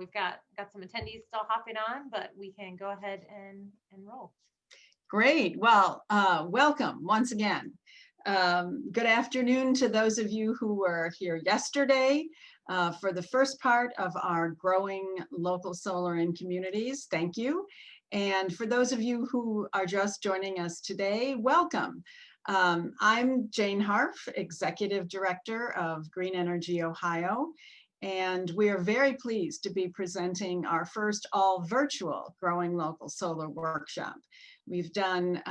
we've got some attendees still hopping on, but we can go ahead and roll. Great. Well, welcome once again. Good afternoon to those of you who were here yesterday for the first part of our Growing Local Solar in Communities. Thank you. And for those of you who are just joining us today, welcome. I'm Jane Harf, Executive Director of Green Energy Ohio, and we are very pleased to be presenting our first all virtual Growing Local Solar workshop. We've done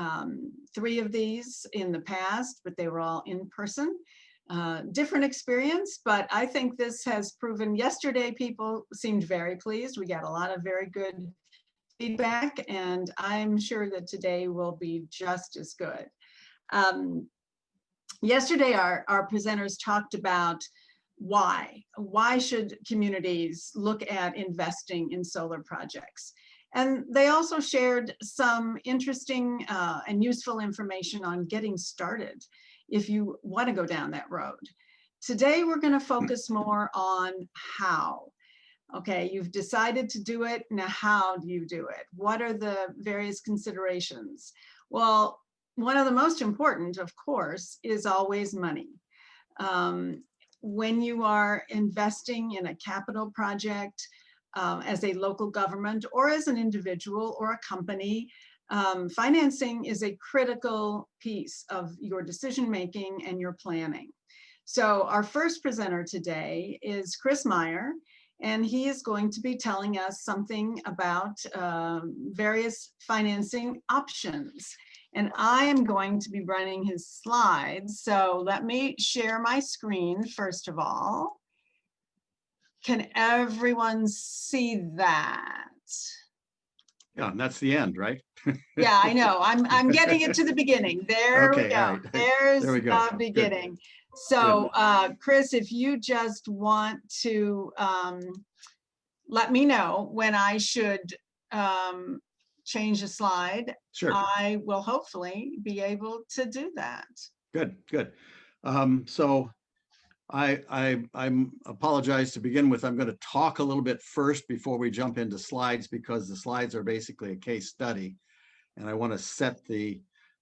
3 of these in the past, but they were all in person. Different experience, but I think this has proven, yesterday people seemed very pleased. We got a lot of very good feedback, and I'm sure that today will be just as good. Yesterday, our presenters talked about why should communities look at investing in solar projects. And they also shared some interesting and useful information on getting started if you want to go down that road. Today, we're going to focus more on how. Okay, you've decided to do it. Now, how do you do it? What are the various considerations? Well, one of the most important, of course, is always money. When you are investing in a capital project, as a local government or as an individual or a company, financing is a critical piece of your decision-making and your planning. So our first presenter today is Chris Meyer, and he is going to be telling us something about various financing options. And I am going to be running his slides. So let me share my screen first of all. Can everyone see that? Yeah, and that's the end, right? Yeah, I know. I'm getting it to the beginning. There Okay, we go. right. There's There we go. the beginning. Good. So Chris, if you just want to let me know when I should change a slide, sure. I will hopefully be able to do that. Good, good. So I apologize to begin with. I'm going to talk a little bit first before we jump into slides, because the slides are basically a case study. And I want to set the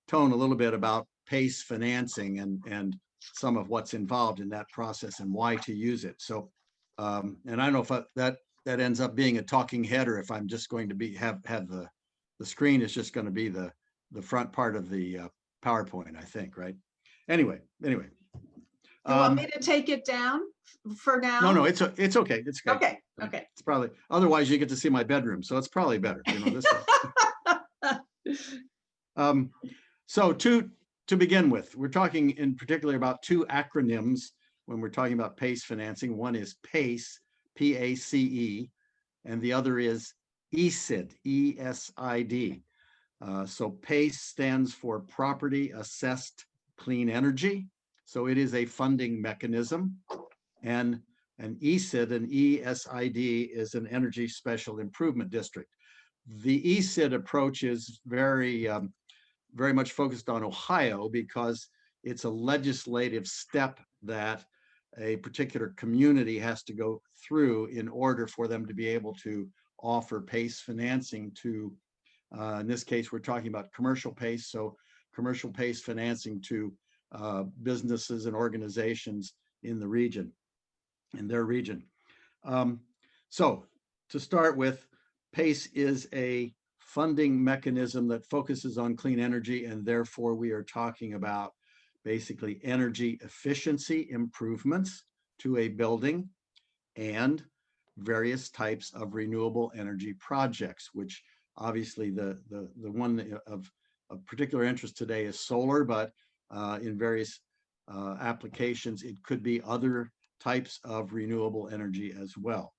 tone a little bit about PACE financing and some of what's involved in that process and why to use it. So, and I don't know if that ends up being a talking head, or if I'm just going to have the screen is just going to be the front part of the PowerPoint, I think, right? Anyway. You want me to take it down for now? No, it's okay. It's okay. Okay. It's probably, otherwise you get to see my bedroom, so it's probably better, this way. So to begin with, we're talking in particular about 2 acronyms when we're talking about PACE financing. One is PACE, P-A-C-E, and the other is ESID, E-S-I-D. So PACE stands for Property Assessed Clean Energy. So it is a funding mechanism, and an ESID, an ESID, is an Energy Special Improvement District. The ESID approach is very much focused on Ohio, because it's a legislative step that a particular community has to go through in order for them to be able to offer PACE financing to, in this case, we're talking about commercial PACE, so commercial PACE financing to businesses and organizations in the region, in their region. So to start with, PACE is a funding mechanism that focuses on clean energy, and therefore we are talking about basically energy efficiency improvements to a building and various types of renewable energy projects, which obviously the one of particular interest today is solar, but in various applications, it could be other types of renewable energy as well.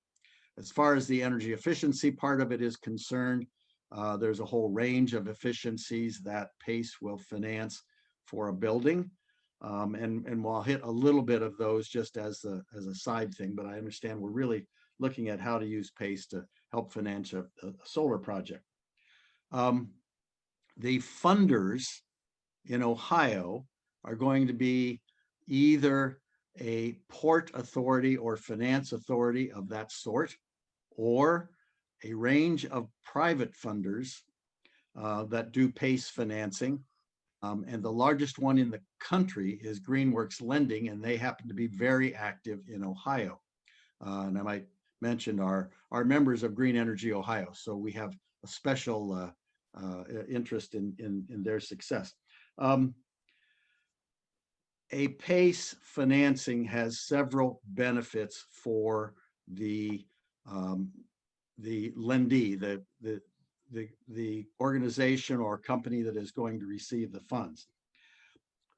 As far as the energy efficiency part of it is concerned, there's a whole range of efficiencies that PACE will finance for a building. And we'll hit a little bit of those just as a side thing, but I understand we're really looking at how to use PACE to help finance a solar project. The funders in Ohio are going to be either a port authority or finance authority of that sort, or a range of private funders that do PACE financing. And the largest one in the country is Greenworks Lending, and they happen to be very active in Ohio. And I might mention our members of Green Energy Ohio. So we have a special interest in their success. A PACE financing has several benefits for the lendee, the organization or company that is going to receive the funds.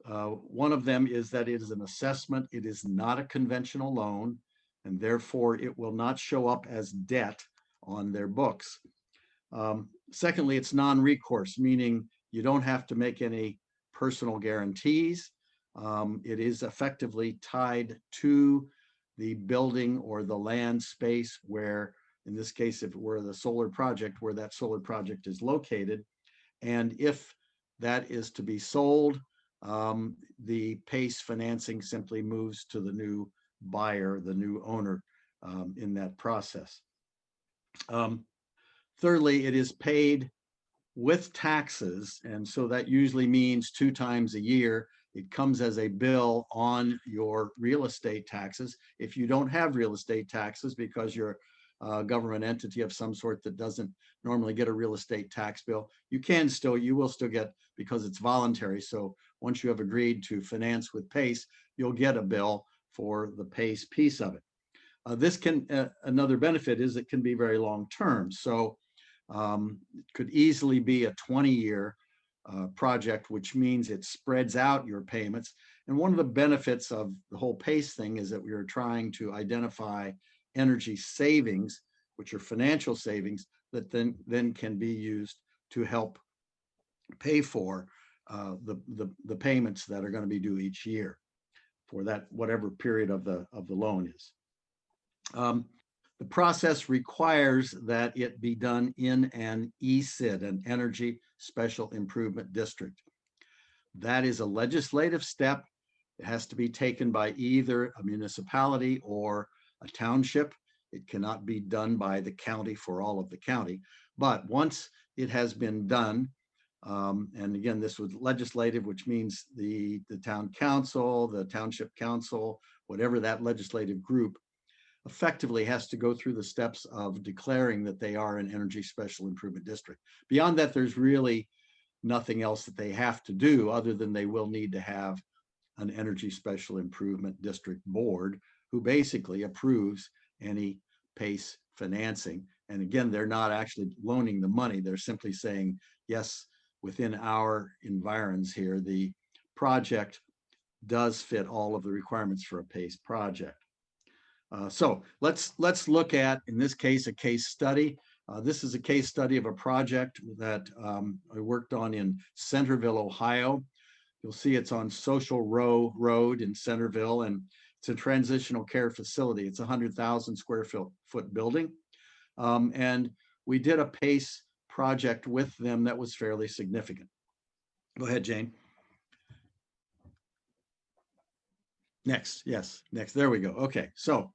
One of them is that it is an assessment. It is not a conventional loan, and therefore it will not show up as debt on their books. Secondly, it's non-recourse, meaning you don't have to make any personal guarantees. It is effectively tied to the building or the land space where, in this case, if it were the solar project, where that solar project is located. And if that is to be sold, the PACE financing simply moves to the new buyer, the new owner in that process. Thirdly, it is paid with taxes. And so that usually means 2 times a year. It comes as a bill on your real estate taxes. If you don't have real estate taxes because you're a government entity of some sort that doesn't normally get a real estate tax bill, you will still get, because it's voluntary. So once you have agreed to finance with PACE, you'll get a bill for the PACE piece of it. Another benefit is it can be very long term. So it could easily be a 20-year project, which means it spreads out your payments. And one of the benefits of the whole PACE thing is that we are trying to identify energy savings, which are financial savings that then can be used to help pay for the payments that are going to be due each year for that whatever period of the loan is. The process requires that it be done in an ESID, an Energy Special Improvement District. That is a legislative step. It has to be taken by either a municipality or a township. It cannot be done by the county for all of the county. But once it has been done, and again, this was legislative, which means the town council, the township council, whatever that legislative group, effectively has to go through the steps of declaring that they are an Energy Special Improvement District. Beyond that, there's really nothing else that they have to do, other than they will need to have an Energy Special Improvement District board who basically approves any PACE financing. And again, they're not actually loaning the money. They're simply saying, yes, within our environs here, the project does fit all of the requirements for a PACE project. So let's look at, in this case, a case study. This is a case study of a project that I worked on in Centerville, Ohio. You'll see it's on Social Row Road in Centerville, and it's a transitional care facility. It's a 100,000 square foot building. And we did a PACE project with them that was fairly significant. Go ahead, Jane. Next, yes, next, there we go. Okay, so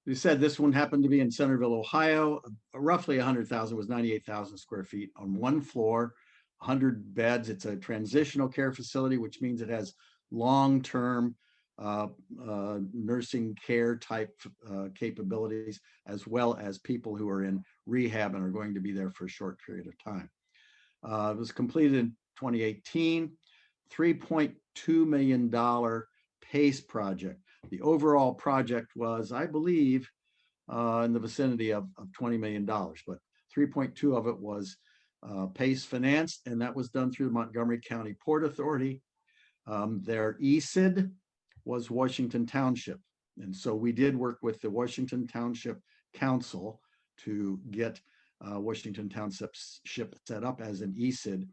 we said this one happened to be in Centerville, Ohio. Roughly 100,000, was 98,000 square feet on one floor, 100 beds. It's a transitional care facility, which means it has long-term nursing care type capabilities, as well as people who are in rehab and are going to be there for a short period of time. It was completed in 2018, $3.2 million PACE project. The overall project was, I believe, in the vicinity of $20 million, but 3.2 of it was PACE financed, and that was done through the Montgomery County Port Authority. Their ESID was Washington Township. And so we did work with the Washington Township Council to get Washington Township set up as an ESID.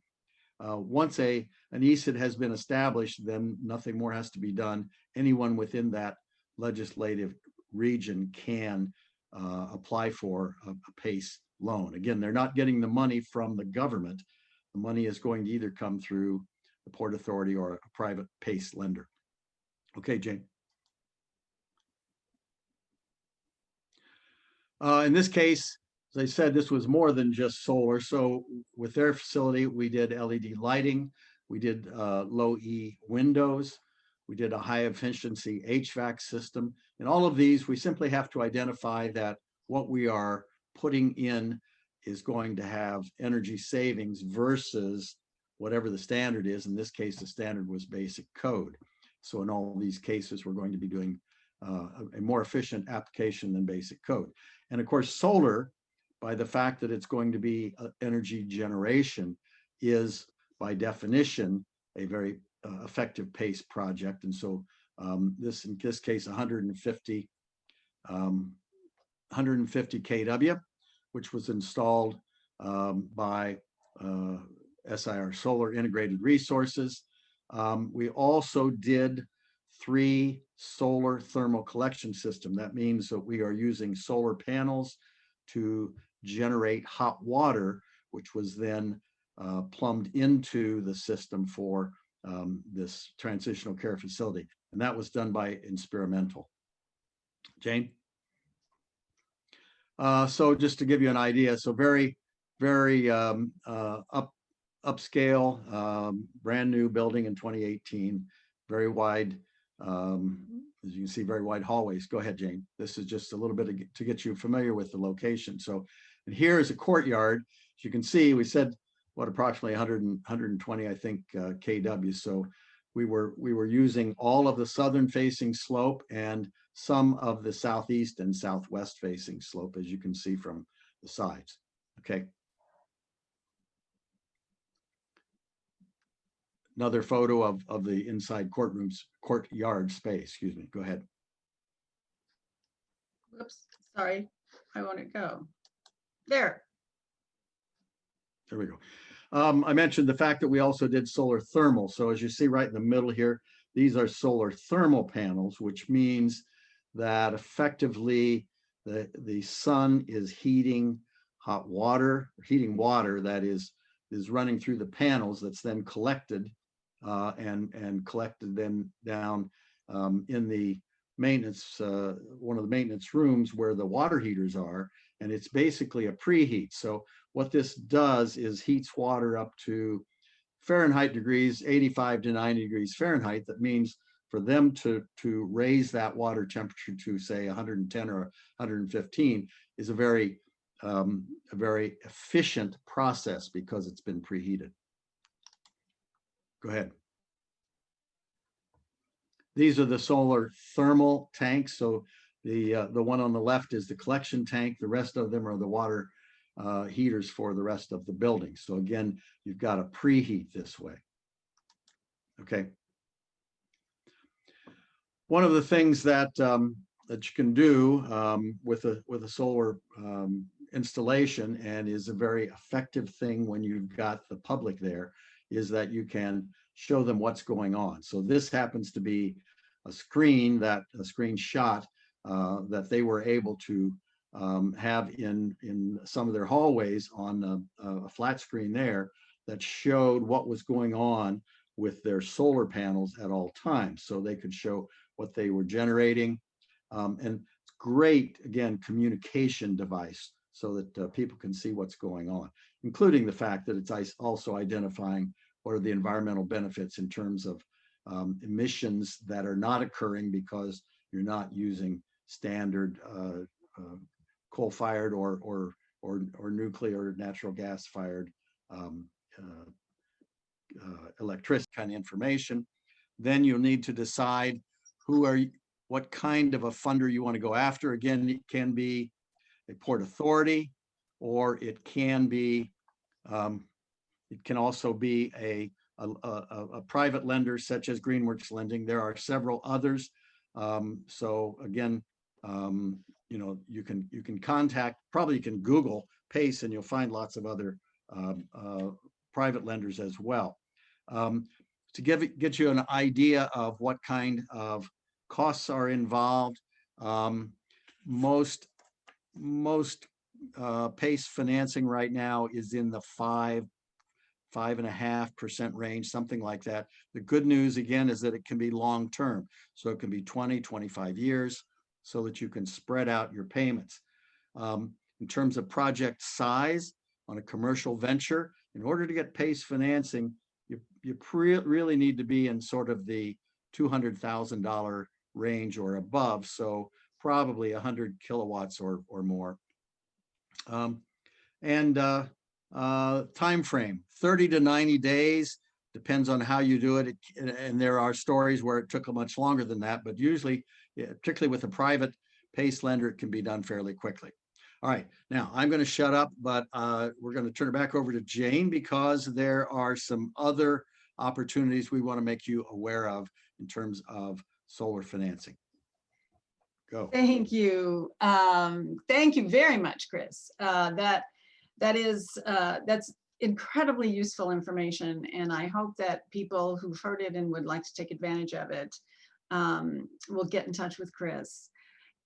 Once an ESID has been established, then nothing more has to be done. Anyone within that legislative region can apply for a PACE loan. Again, they're not getting the money from the government. The money is going to either come through the Port Authority or a private PACE lender. Okay, Jane. In this case, as I said, this was more than just solar. So with their facility, we did LED lighting, we did low E windows, we did a high efficiency HVAC system. And all of these, we simply have to identify that what we are putting in is going to have energy savings versus whatever the standard is. In this case, the standard was basic code. So in all these cases, we're going to be doing a more efficient application than basic code. And of course, solar, by the fact that it's going to be energy generation, is by definition a very effective PACE project. And so in this case, 150 kW, which was installed by SIR Solar Integrated Resources. We also did 3 solar thermal collection system. That means that we are using solar panels to generate hot water, which was then plumbed into the system for this transitional care facility. And that was done by Experimental. Jane? So just to give you an idea, so very, very upscale, brand new building in 2018, very wide, as you can see, very wide hallways. Go ahead, Jane. This is just a little bit to get you familiar with the location. So, and here is a courtyard. As you can see, we said, what, approximately 120, I think, kW. So we were using all of the southern facing slope and some of the southeast and southwest facing slope, as you can see from the sides. Okay. Another photo of the inside courtyard space, excuse me. Go ahead. Whoops, sorry, I want to go. There. There we go. I mentioned the fact that we also did solar thermal. So as you see right in the middle here, these are solar thermal panels, which means that effectively the sun is heating hot water, heating water that is running through the panels, that's then collected and collected then down in the maintenance, one of the maintenance rooms where the water heaters are, and it's basically a preheat. So what this does is heats water up to Fahrenheit degrees, 85 to 90 degrees Fahrenheit. That means for them to raise that water temperature to say 110 or 115 is a very efficient process because it's been preheated. Go ahead. These are the solar thermal tanks. So the one on the left is the collection tank. The rest of them are the water heaters for the rest of the building. So again, you've got to preheat this way. Okay. One of the things that that you can do with a solar installation, and is a very effective thing when you've got the public there, is that you can show them what's going on. So this happens to be a screenshot that they were able to have in some of their hallways on a flat screen there that showed what was going on with their solar panels at all times. So they could show what they were generating. And it's great, again, communication device so that people can see what's going on, including the fact that it's also identifying what are the environmental benefits in terms of emissions that are not occurring because you're not using standard coal-fired or nuclear, natural gas-fired electricity kind of information. Then you'll need to decide what kind of a funder you want to go after. Again, it can be a port authority, or it can be, it can also be a private lender such as Greenworks Lending. There are several others. So again, you know, you can contact, probably you can Google PACE and you'll find lots of other private lenders as well. To get you an idea of what kind of costs are involved, most PACE financing right now is in the 5.5% range, something like that. The good news again is that it can be long-term. So it can be 20, 25 years so that you can spread out your payments. In terms of project size on a commercial venture, in order to get PACE financing, you really need to be in sort of the $200,000 range or above. So probably 100 kilowatts or more. Time frame, 30 to 90 days, depends on how you do it. And there are stories where it took much longer than that, but usually, particularly with a private PACE lender, it can be done fairly quickly. All right, now I'm going to shut up, but we're going to turn it back over to Jane because there are some other opportunities we want to make you aware of in terms of solar financing. Go. Thank you. Thank you very much, Chris. That's incredibly useful information, and I hope that people who've heard it and would like to take advantage of it will get in touch with Chris.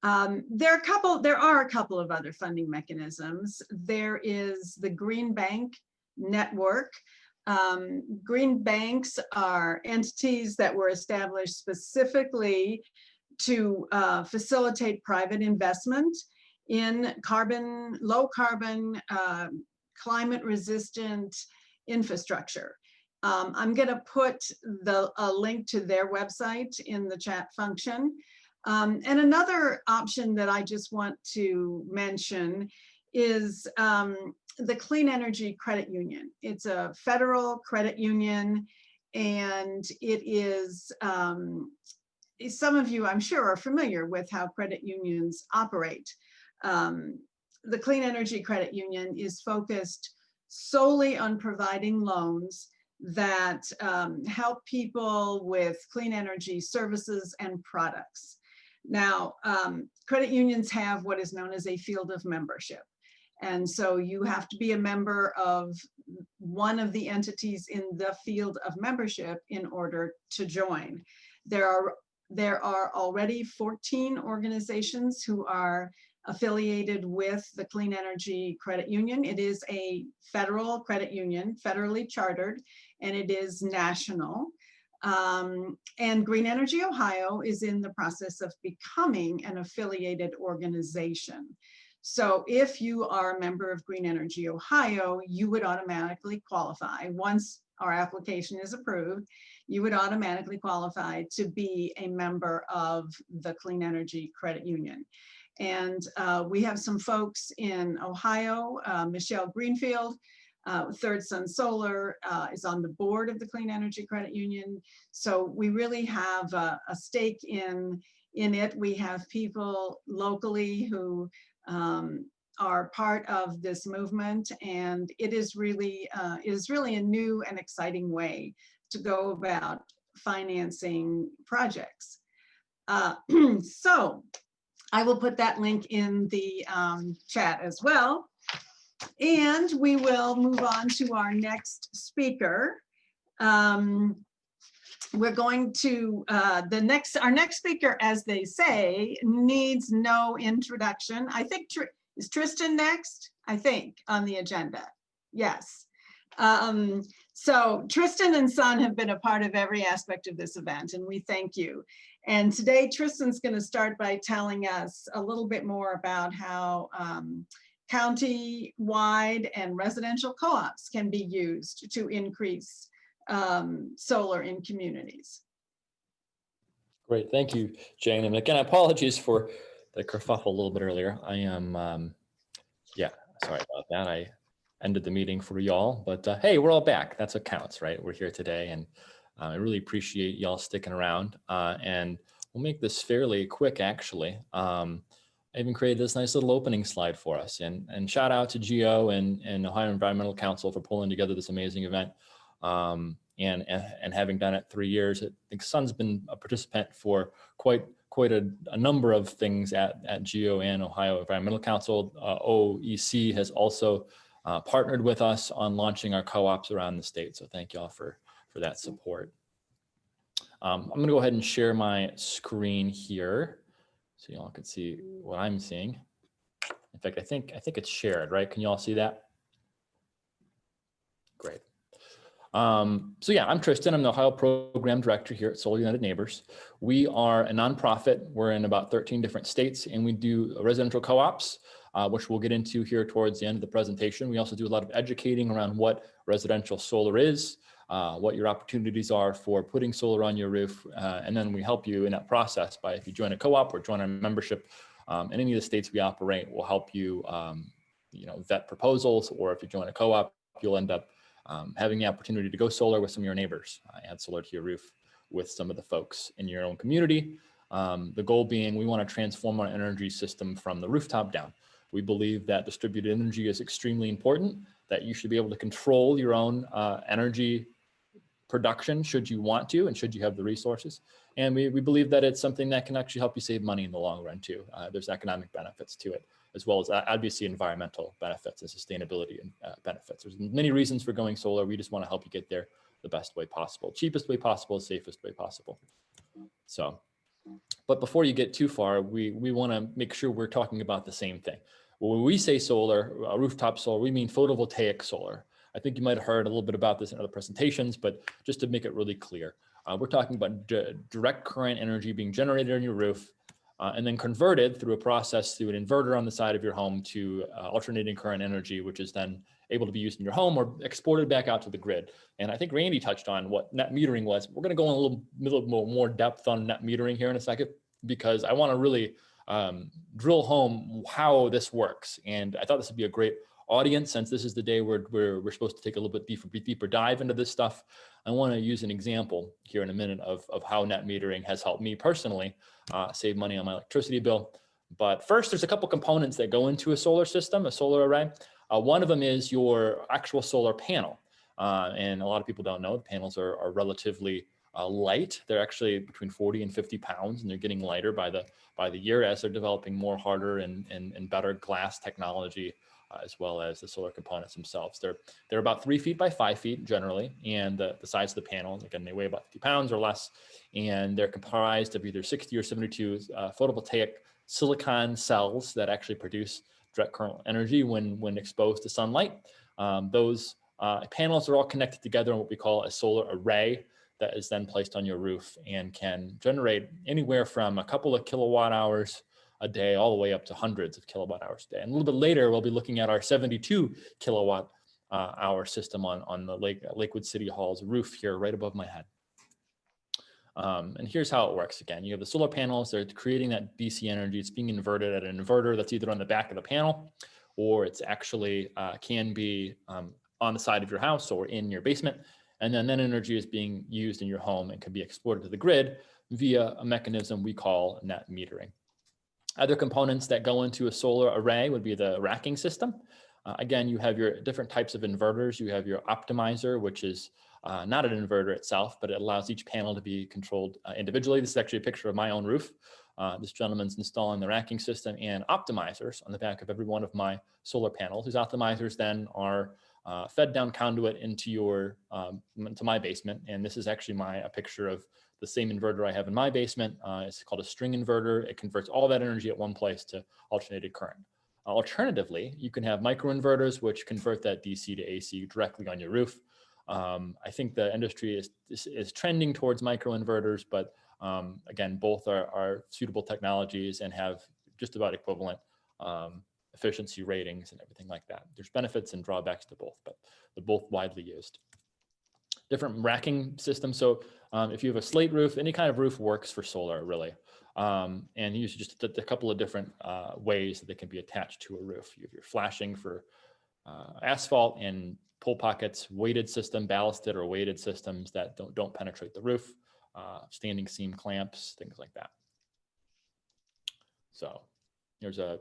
There are a couple of other funding mechanisms. There is the Green Bank Network. Green banks are entities that were established specifically to facilitate private investment in low carbon, climate resistant infrastructure. I'm going to put a link to their website in the chat function. And another option that I just want to mention is the Clean Energy Credit Union. It's a federal credit union, and it is, some of you I'm sure are familiar with how credit unions operate. The Clean Energy Credit Union is focused solely on providing loans that help people with clean energy services and products. Now, credit unions have what is known as a field of membership. And so you have to be a member of one of the entities in the field of membership in order to join. There are already 14 organizations who are affiliated with the Clean Energy Credit Union. It is a federal credit union, federally chartered, and it is national. And Green Energy Ohio is in the process of becoming an affiliated organization. So if you are a member of Green Energy Ohio, you would automatically qualify. Once our application is approved, you would automatically qualify to be a member of the Clean Energy Credit Union. And we have some folks in Ohio. Michelle Greenfield, Third Sun Solar, is on the board of the Clean Energy Credit Union. So we really have a stake in it. We have people locally who are part of this movement, and it is really a new and exciting way to go about financing projects. So I will put that link in the chat as well. And we will move on to our next speaker. We're going to, our next speaker, as they say, needs no introduction. I think, is Tristan next? I think on the agenda. Yes. So Tristan and Son have been a part of every aspect of this event, and we thank you. And today Tristan's going to start by telling us a little bit more about how county-wide and residential co-ops can be used to increase solar in communities. Great, thank you, Jane. And again, apologies for the kerfuffle a little bit earlier. I am, yeah, sorry about that. I ended the meeting for y'all, but hey, we're all back. That's what counts, right? We're here today, and I really appreciate y'all sticking around. And we'll make this fairly quick, actually. I even created this nice little opening slide for us, and shout out to Geo and Ohio Environmental Council for pulling together this amazing event. And having done it 3 years, I think Son's been a participant for quite a number of things at Geo and Ohio Environmental Council. OEC has also partnered with us on launching our co-ops around the state. So thank y'all for that support. I'm gonna go ahead and share my screen here so y'all can see what I'm seeing. In fact, I think it's shared, right? Can you all see that? Great. So yeah, I'm Tristan. I'm the Ohio Program Director here at Solar United Neighbors. We are a nonprofit. We're in about 13 different states, and we do residential co-ops. which we'll get into here towards the end of the presentation. We also do a lot of educating around what residential solar is, what your opportunities are for putting solar on your roof, and then we help you in that process by, if you join a co-op or join our membership in any of the states we operate, we'll help you, vet proposals, or if you join a co-op, you'll end up having the opportunity to go solar with some of your neighbors, add solar to your roof with some of the folks in your own community. The goal being, we want to transform our energy system from the rooftop down. We believe that distributed energy is extremely important, that you should be able to control your own energy production should you want to, and should you have the resources. And we believe that it's something that can actually help you save money in the long run too. There's economic benefits to it, as well as obviously environmental benefits and sustainability benefits. There's many reasons for going solar. We just want to help you get there the best way possible, cheapest way possible, safest way possible. So, but before you get too far, we want to make sure we're talking about the same thing. When we say solar, rooftop solar, we mean photovoltaic solar. I think you might have heard a little bit about this in other presentations, but just to make it really clear, we're talking about direct current energy being generated on your roof and then converted through a process through an inverter on the side of your home to alternating current energy, which is then able to be used in your home or exported back out to the grid. And I think Randy touched on what net metering was. We're going to go in a little more depth on net metering here in a second, because I want to really drill home how this works. And I thought this would be a great audience, since this is the day where we're supposed to take a little bit deeper dive into this stuff. I want to use an example here in a minute of how net metering has helped me personally save money on my electricity bill. But first, there's a couple components that go into a solar system, a solar array. One of them is your actual solar panel. And a lot of people don't know, the panels are relatively light. They're actually between 40 and 50 pounds, and they're getting lighter by the year as they're developing more harder and better glass technology, as well as the solar components themselves. They're about 3 feet by 5 feet generally, and the size of the panel, again, they weigh about 50 pounds or less, and they're comprised of either 60 or 72 photovoltaic silicon cells that actually produce direct current energy when exposed to sunlight. Those panels are all connected together in what we call a solar array that is then placed on your roof and can generate anywhere from a couple of kilowatt hours a day all the way up to hundreds of kilowatt hours a day. And a little bit later, we'll be looking at our 72 kilowatt hour system on the Lakewood City Hall's roof here right above my head. And here's how it works. Again, you have the solar panels, they're creating that DC energy. It's being inverted at an inverter that's either on the back of the panel, or it's actually can be on the side of your house or in your basement. And then that energy is being used in your home and can be exported to the grid via a mechanism we call net metering. Other components that go into a solar array would be the racking system. Again, you have your different types of inverters. You have your optimizer, which is not an inverter itself, but it allows each panel to be controlled individually. This is actually a picture of my own roof. This gentleman's installing the racking system and optimizers on the back of every one of my solar panels. These optimizers then are fed down conduit into to my basement. And this is actually a picture of the same inverter I have in my basement. It's called a string inverter. It converts all that energy at one place to alternating current. Alternatively, you can have microinverters, which convert that DC to AC directly on your roof. I think the industry is trending towards microinverters, but again, both are suitable technologies and have just about equivalent efficiency ratings and everything like that. There's benefits and drawbacks to both, but they're both widely used. Different racking systems. So if you have a slate roof, any kind of roof works for solar, really. And use just a couple of different ways that they can be attached to a roof. You have your flashing for asphalt and pull pockets, weighted system, ballasted or weighted systems that don't penetrate the roof, standing seam clamps, things like that. So here's a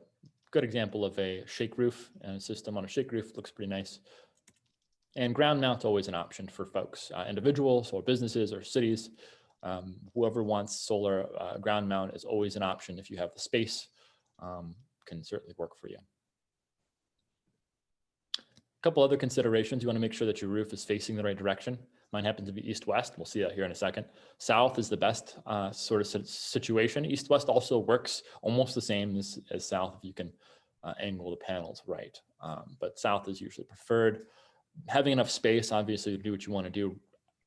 good example of a shake roof, and a system on a shake roof looks pretty nice. And ground mount's always an option for folks, individuals or businesses or cities. Whoever wants solar ground mount is always an option if you have the space, can certainly work for you. A couple other considerations. You want to make sure that your roof is facing the right direction. Mine happens to be east-west. We'll see that here in a second. South is the best sort of situation. East-west also works almost the same as south if you can angle the panels right. But south is usually preferred. Having enough space, obviously, to do what you want to do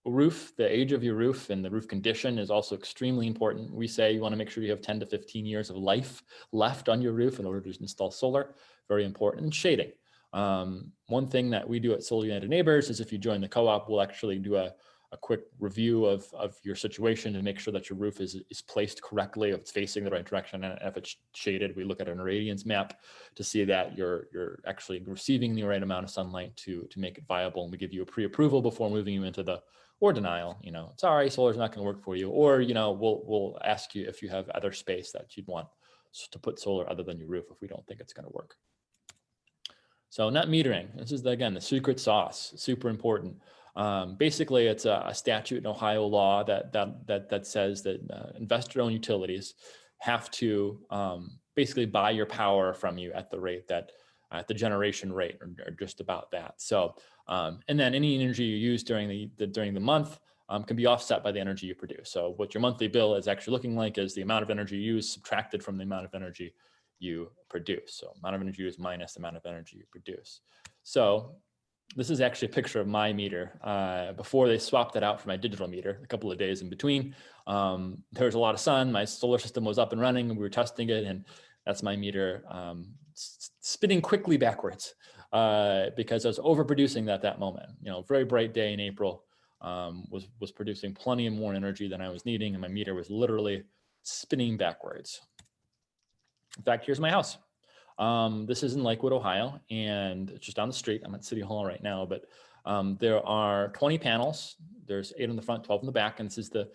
roof, the age of your roof and the roof condition is also extremely important. We say you want to make sure you have 10 to 15 years of life left on your roof in order to install solar. Very important. And shading. One thing that we do at Solar United Neighbors is if you join the co-op, we'll actually do a quick review of your situation to make sure that your roof is placed correctly, if it's facing the right direction, and if it's shaded, we look at an irradiance map to see that you're actually receiving the right amount of sunlight to make it viable. And we give you a pre-approval before moving you into the or denial. Sorry, solar's not going to work for you, or we'll ask you if you have other space that you'd want to put solar other than your roof if we don't think it's going to work. So net metering, this is again the secret sauce, super important. Basically, it's a statute in Ohio law that says that investor-owned utilities have to basically buy your power from you at the rate that at the generation rate, or just about that. So, and then any energy you use during the month can be offset by the energy you produce. So what your monthly bill is actually looking like is the amount of energy you use subtracted from the amount of energy you produce. So amount of energy used minus the amount of energy you produce. So this is actually a picture of my meter before they swapped it out for my digital meter a couple of days in between. There was a lot of sun, my solar system was up and running, and we were testing it, and that's my meter spinning quickly backwards because I was overproducing at that moment. Very bright day in April, was producing plenty of more energy than I was needing, and my meter was literally spinning backwards. In fact, here's my house. This is in Lakewood, Ohio, and it's just down the street. I'm at City Hall right now, but there are 20 panels. There's 8 on the front, 12 in the back, and this is the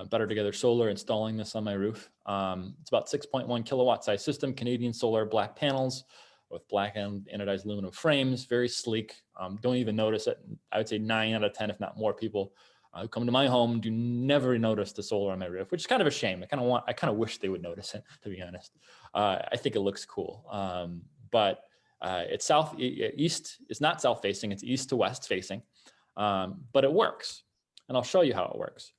Better Together Solar installing this on my roof. It's about 6.1 kilowatt size system, Canadian Solar black panels with black and anodized aluminum frames, very sleek. Don't even notice it. I would say 9 out of 10, if not more, people who come to my home do never notice the solar on my roof, which is kind of a shame. I kind of wish they would notice it, to be honest. I think it looks cool, but it's east. It's not south facing. It's east to west facing, but it works, and I'll show you how it works.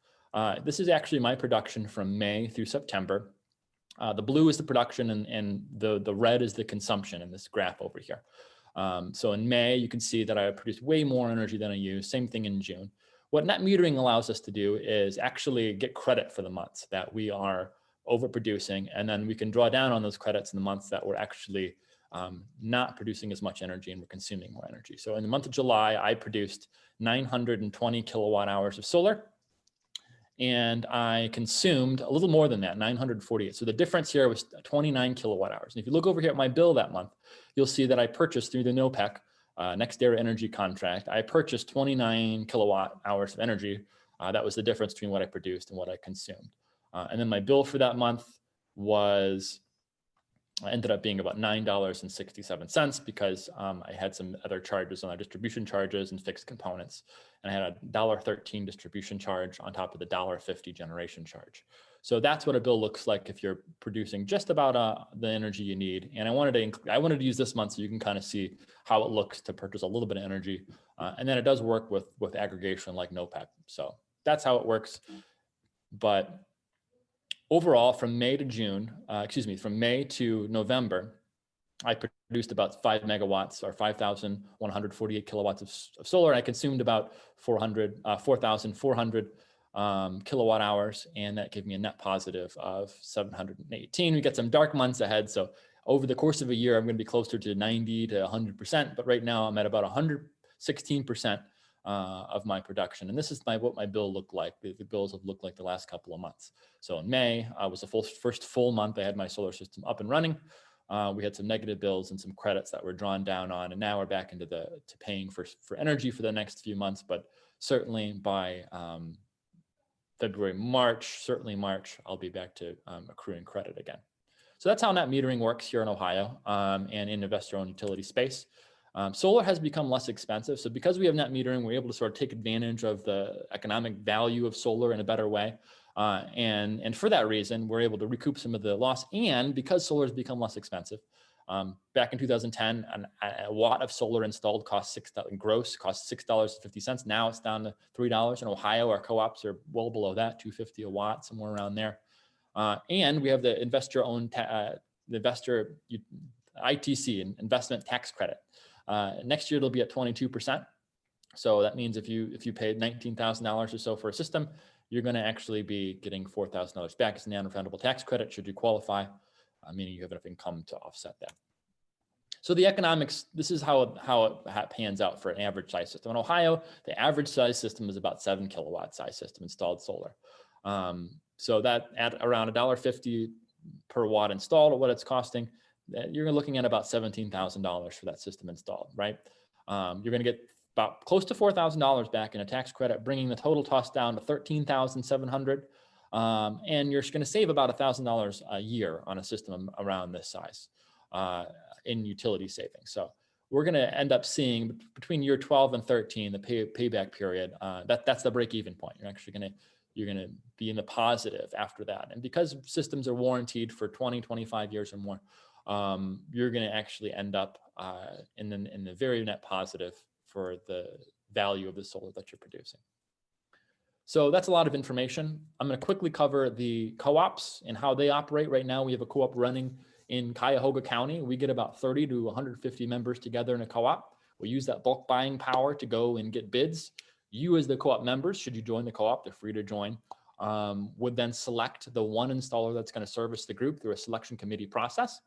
This is actually my production from May through September. The blue is the production, and the red is the consumption in this graph over here. So in May, you can see that I produced way more energy than I used. Same thing in June. What net metering allows us to do is actually get credit for the months that we are overproducing, and then we can draw down on those credits in the months that we're actually not producing as much energy and we're consuming more energy. So in the month of July, I produced 920 kilowatt hours of solar, and I consumed a little more than that, 948. So the difference here was 29 kilowatt hours. And if you look over here at my bill that month, you'll see that I purchased through the NOPEC Next Era Energy contract, I purchased 29 kilowatt hours of energy. That was the difference between what I produced and what I consumed. And then my bill for that month ended up being about $9.67 because I had some other charges on our distribution charges and fixed components. And I had a $1.13 distribution charge on top of the $1.50 generation charge. So that's what a bill looks like if you're producing just about the energy you need. And I wanted to use this month so you can kind of see how it looks to purchase a little bit of energy. And then it does work with aggregation like NOPEC. So that's how it works. But overall, from May to November, I produced about 5 megawatts or 5,148 kilowatts of solar. I consumed about 4,400 kilowatt hours, and that gave me a net positive of 718. We got some dark months ahead. So over the course of a year, I'm going to be closer to 90 to 100%. But right now I'm at about 116% of my production. And this is what my bill looked like. The bills have looked like the last couple of months. So in May, was the first full month I had my solar system up and running. We had some negative bills and some credits that were drawn down on, and now we're back into to paying for energy for the next few months. But certainly by February, March, I'll be back to accruing credit again. So that's how net metering works here in Ohio and in investor-owned utility space. Solar has become less expensive. So because we have net metering, we're able to sort of take advantage of the economic value of solar in a better way. And for that reason, we're able to recoup some of the loss. And because solar has become less expensive, back in 2010, a watt of solar installed cost $6.50. Now it's down to $3. In Ohio, our co-ops are well below that, $2.50 a watt, somewhere around there. And we have the investor-owned, investor ITC, investment tax credit. Next year, it'll be at 22%. So that means if you paid $19,000 or so for a system, you're going to actually be getting $4,000 back as a non-refundable tax credit should you qualify, meaning you have enough income to offset that. So the economics, this is how it pans out for an average size system. In Ohio, the average size system is about 7 kilowatt size system installed solar. So that at around $1.50 per watt installed, or what it's costing, you're looking at about $17,000 for that system installed, right? You're going to get about close to $4,000 back in a tax credit, bringing the total cost down to $13,700. And you're going to save about $1,000 a year on a system around this size in utility savings. So we're going to end up seeing between year 12 and 13, the payback period. That's the break-even point. You're going to be in the positive after that. And because systems are warranted for 20, 25 years or more, you're going to actually end up in the very net positive for the value of the solar that you're producing. So that's a lot of information. I'm going to quickly cover the co-ops and how they operate. Right now, we have a co-op running in Cuyahoga County. We get about 30 to 150 members together in a co-op. We use that bulk buying power to go and get bids. You as the co-op members, should you join the co-op, they're free to join, would then select the one installer that's going to service the group through a selection committee process.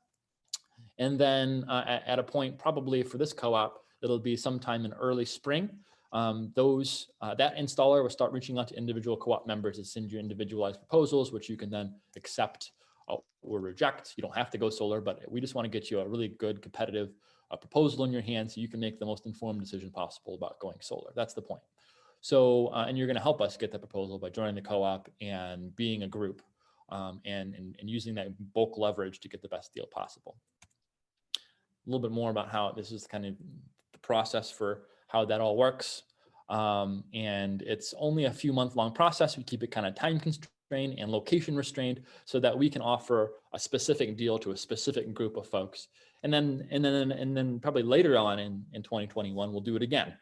And then at a point, probably for this co-op, it'll be sometime in early spring. That installer will start reaching out to individual co-op members and send you individualized proposals, which you can then accept or reject. You don't have to go solar, but we just want to get you a really good competitive proposal in your hand so you can make the most informed decision possible about going solar. That's the point. So, and you're going to help us get that proposal by joining the co-op and being a group and using that bulk leverage to get the best deal possible. A little bit more about how this is kind of the process for how that all works. And it's only a few month-long process. We keep it kind of time constrained and location restrained so that we can offer a specific deal to a specific group of folks. And then probably later on in 2021, we'll do it again.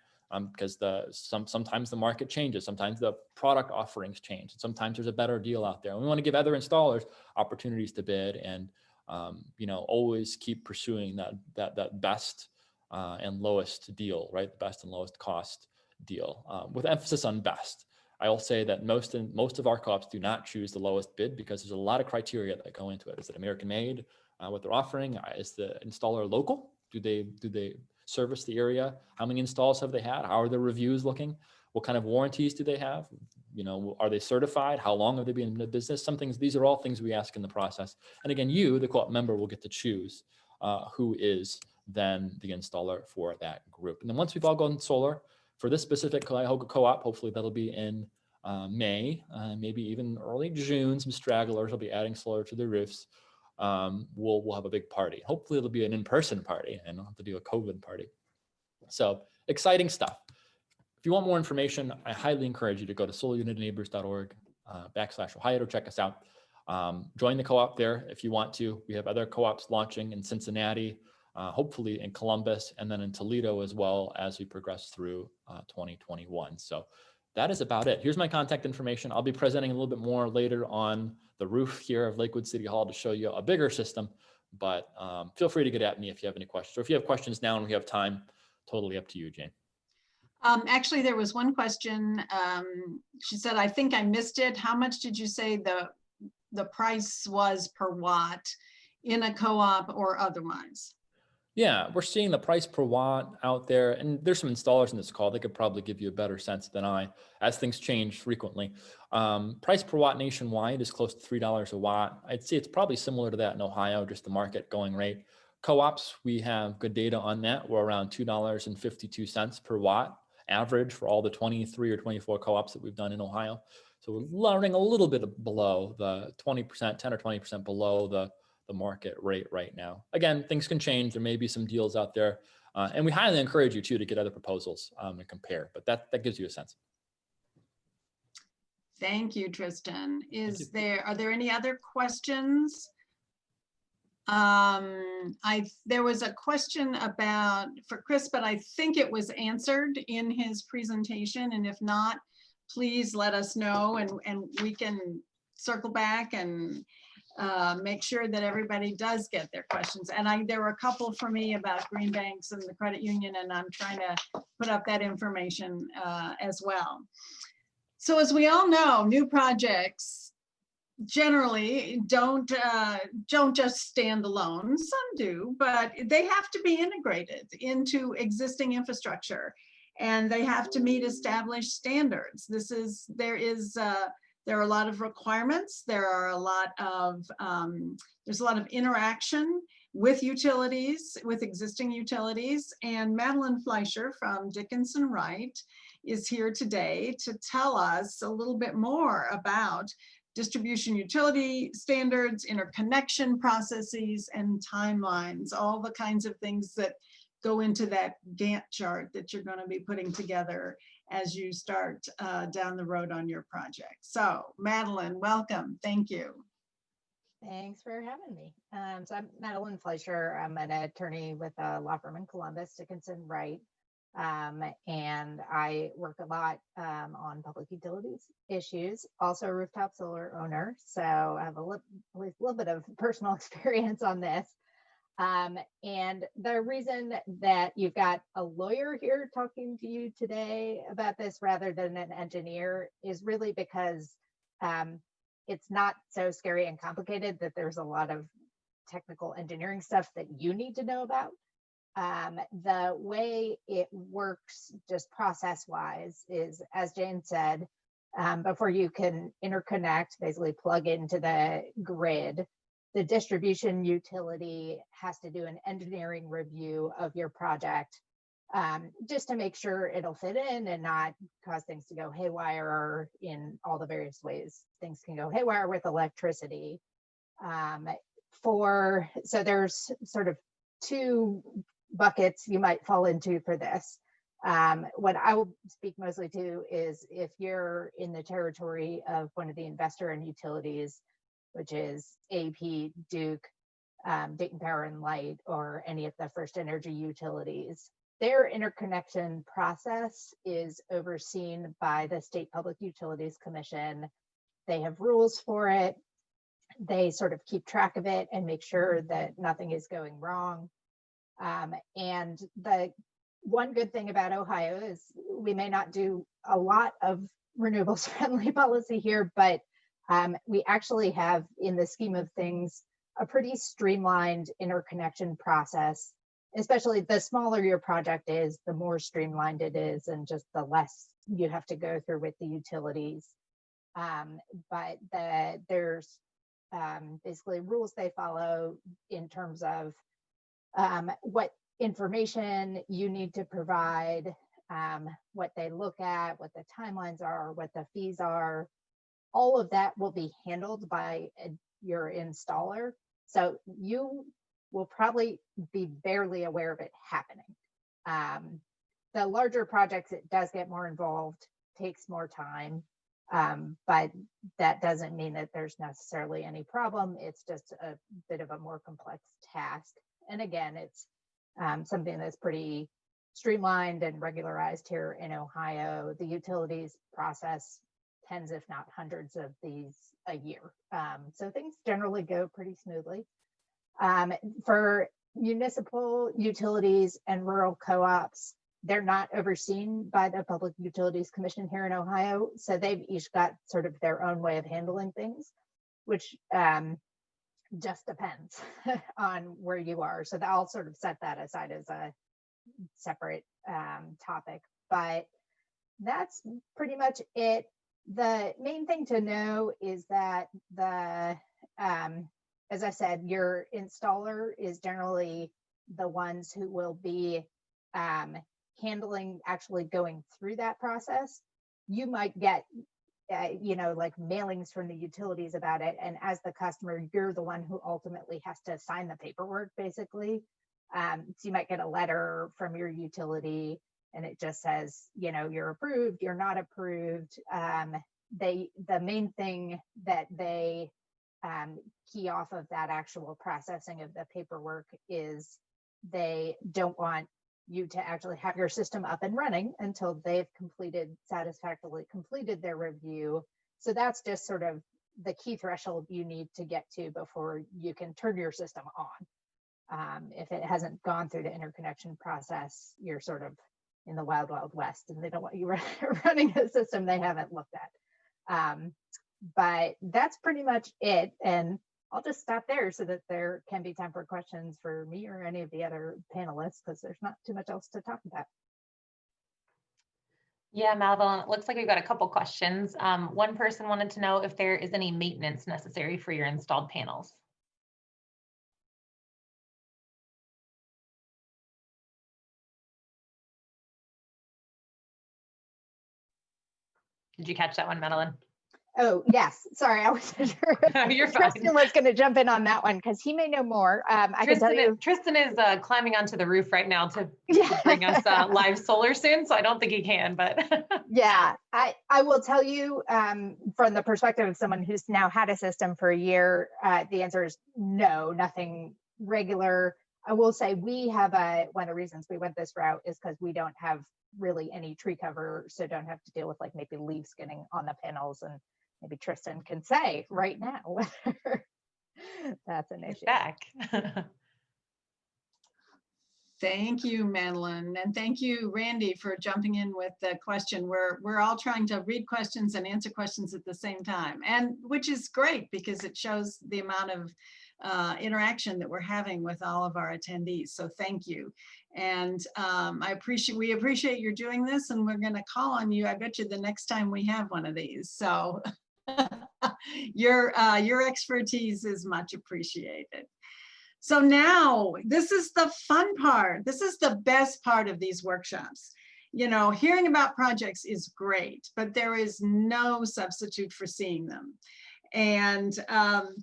Because sometimes the market changes, sometimes the product offerings change, and sometimes there's a better deal out there. And we want to give other installers opportunities to bid, and always keep pursuing that best and lowest deal, right? The best and lowest cost deal, with emphasis on best. I will say that most of our co-ops do not choose the lowest bid because there's a lot of criteria that go into it. Is it American made? What they're offering? Is the installer local? Do they service the area? How many installs have they had? How are their reviews looking? What kind of warranties do they have? Are they certified? How long have they been in the business? These are all things we ask in the process. And again, you, the co-op member, will get to choose who is then the installer for that group. And then once we've all gone solar for this specific Cuyahoga co-op, hopefully that'll be in May, maybe even early June. Some stragglers will be adding solar to their roofs. We'll have a big party. Hopefully it'll be an in-person party and not have to do a COVID party. So exciting stuff. If you want more information, I highly encourage you to go to solarunitedneighbors.org /Ohio to check us out. Join the co-op there if you want to. We have other co-ops launching in Cincinnati, hopefully in Columbus, and then in Toledo as well as we progress through 2021. So that is about it. Here's my contact information. I'll be presenting a little bit more later on the roof here of Lakewood City Hall to show you a bigger system, but feel free to get at me if you have any questions, or if you have questions now and we have time, totally up to you, Jane. Actually, there was one question. She said, I think I missed it. How much did you say the price was per watt in a co-op or otherwise? Yeah, we're seeing the price per watt out there, and there's some installers in this call. They could probably give you a better sense than I, as things change frequently. Price per watt nationwide is close to $3 a watt. I'd say it's probably similar to that in Ohio, just the market going rate. Co-ops, we have good data on that. We're around $2.52 per watt average for all the 23 or 24 co-ops that we've done in Ohio. So we're running a little bit below the 20%, 10 or 20% below the market rate right now. Again, things can change. There may be some deals out there. And we highly encourage you too to get other proposals and compare, but that gives you a sense. Thank you, Tristan. Are there any other questions? There was a question for Chris, but I think it was answered in his presentation. And if not, please let us know and we can circle back and make sure that everybody does get their questions. And there were a couple for me about green banks and the credit union, and I'm trying to put up that information as well. So as we all know, new projects generally don't just stand alone. Some do, but they have to be integrated into existing infrastructure, and they have to meet established standards. There are a lot of requirements. There's a lot of interaction with utilities, with existing utilities. And Madeline Fleischer from Dickinson Wright is here today to tell us a little bit more about distribution utility standards, interconnection processes, and timelines, all the kinds of things that go into that Gantt chart that you're going to be putting together as you start down the road on your project. So Madeline, welcome. Thank you. Thanks for having me. So I'm Madeline Fleischer. I'm an attorney with a law firm in Columbus, Dickinson Wright. And I work a lot on public utilities issues, also a rooftop solar owner. So I have at least a little bit of personal experience on this. And the reason that you've got a lawyer here talking to you today about this rather than an engineer is really because it's not so scary and complicated that there's a lot of technical engineering stuff that you need to know about. The way it works just process-wise is, as Jane said, before you can interconnect, basically plug into the grid, the distribution utility has to do an engineering review of your project just to make sure it'll fit in and not cause things to go haywire in all the various ways things can go haywire with electricity. So there's sort of two buckets you might fall into for this. What I will speak mostly to is if you're in the territory of one of the investor and utilities, which is AP, Duke, Dayton Power and Light, or any of the First Energy utilities. Their interconnection process is overseen by the State Public Utilities Commission. They have rules for it. They sort of keep track of it and make sure that nothing is going wrong. And the one good thing about Ohio is we may not do a lot of renewables friendly policy here, but we actually have, in the scheme of things, a pretty streamlined interconnection process. Especially the smaller your project is, the more streamlined it is, and just the less you have to go through with the utilities. But there's basically rules they follow in terms of what information you need to provide, what they look at, what the timelines are, what the fees are. All of that will be handled by your installer. So you will probably be barely aware of it happening. The larger projects, it does get more involved, takes more time, but that doesn't mean that there's necessarily any problem. It's just a bit of a more complex task. And again, it's something that's pretty streamlined and regularized here in Ohio. The utilities process tens, if not hundreds of these a year. So things generally go pretty smoothly. For municipal utilities and rural co-ops, they're not overseen by the Public Utilities Commission here in Ohio. So they've each got sort of their own way of handling things, which just depends on where you are. So I'll sort of set that aside as a separate topic, but that's pretty much it. The main thing to know is that as I said, your installer is generally the ones who will be handling actually going through that process. You might get, like mailings from the utilities about it. And as the customer, you're the one who ultimately has to sign the paperwork, basically. So you might get a letter from your utility and it just says, you're approved, you're not approved. The main thing that they key off of that actual processing of the paperwork is they don't want you to actually have your system up and running until they've satisfactorily completed their review. So that's just sort of the key threshold you need to get to before you can turn your system on. If it hasn't gone through the interconnection process, you're sort of in the wild, wild west, and they don't want you running a system they haven't looked at. But that's pretty much it. And I'll just stop there so that there can be time for questions for me or any of the other panelists, because there's not too much else to talk about. Yeah, Madeline, it looks like we've got a couple questions. One person wanted to know if there is any maintenance necessary for your installed panels. Did you catch that one, Madeline? Oh, yes. Sorry, I wasn't sure. You're fine. Tristan was going to jump in on that one because he may know more. I can tell you. Tristan is climbing onto the roof right now to bring us live solar soon, so I don't think he can, but. Yeah, I will tell you from the perspective of someone who's now had a system for a year, the answer is no, nothing regular. I will say we have one of the reasons we went this route is because we don't have really any tree cover, so don't have to deal with like maybe leaves getting on the panels, and maybe Tristan can say right now whether that's an issue. Back. Thank you, Madeline, and thank you, Randy, for jumping in with the question. We're all trying to read questions and answer questions at the same time, and which is great because it shows the amount of interaction that we're having with all of our attendees. So thank you. And we appreciate you doing this, and we're going to call on you, I bet you, the next time we have one of these. So your expertise is much appreciated. So now this is the fun part. This is the best part of these workshops. You know, hearing about projects is great, but there is no substitute for seeing them. And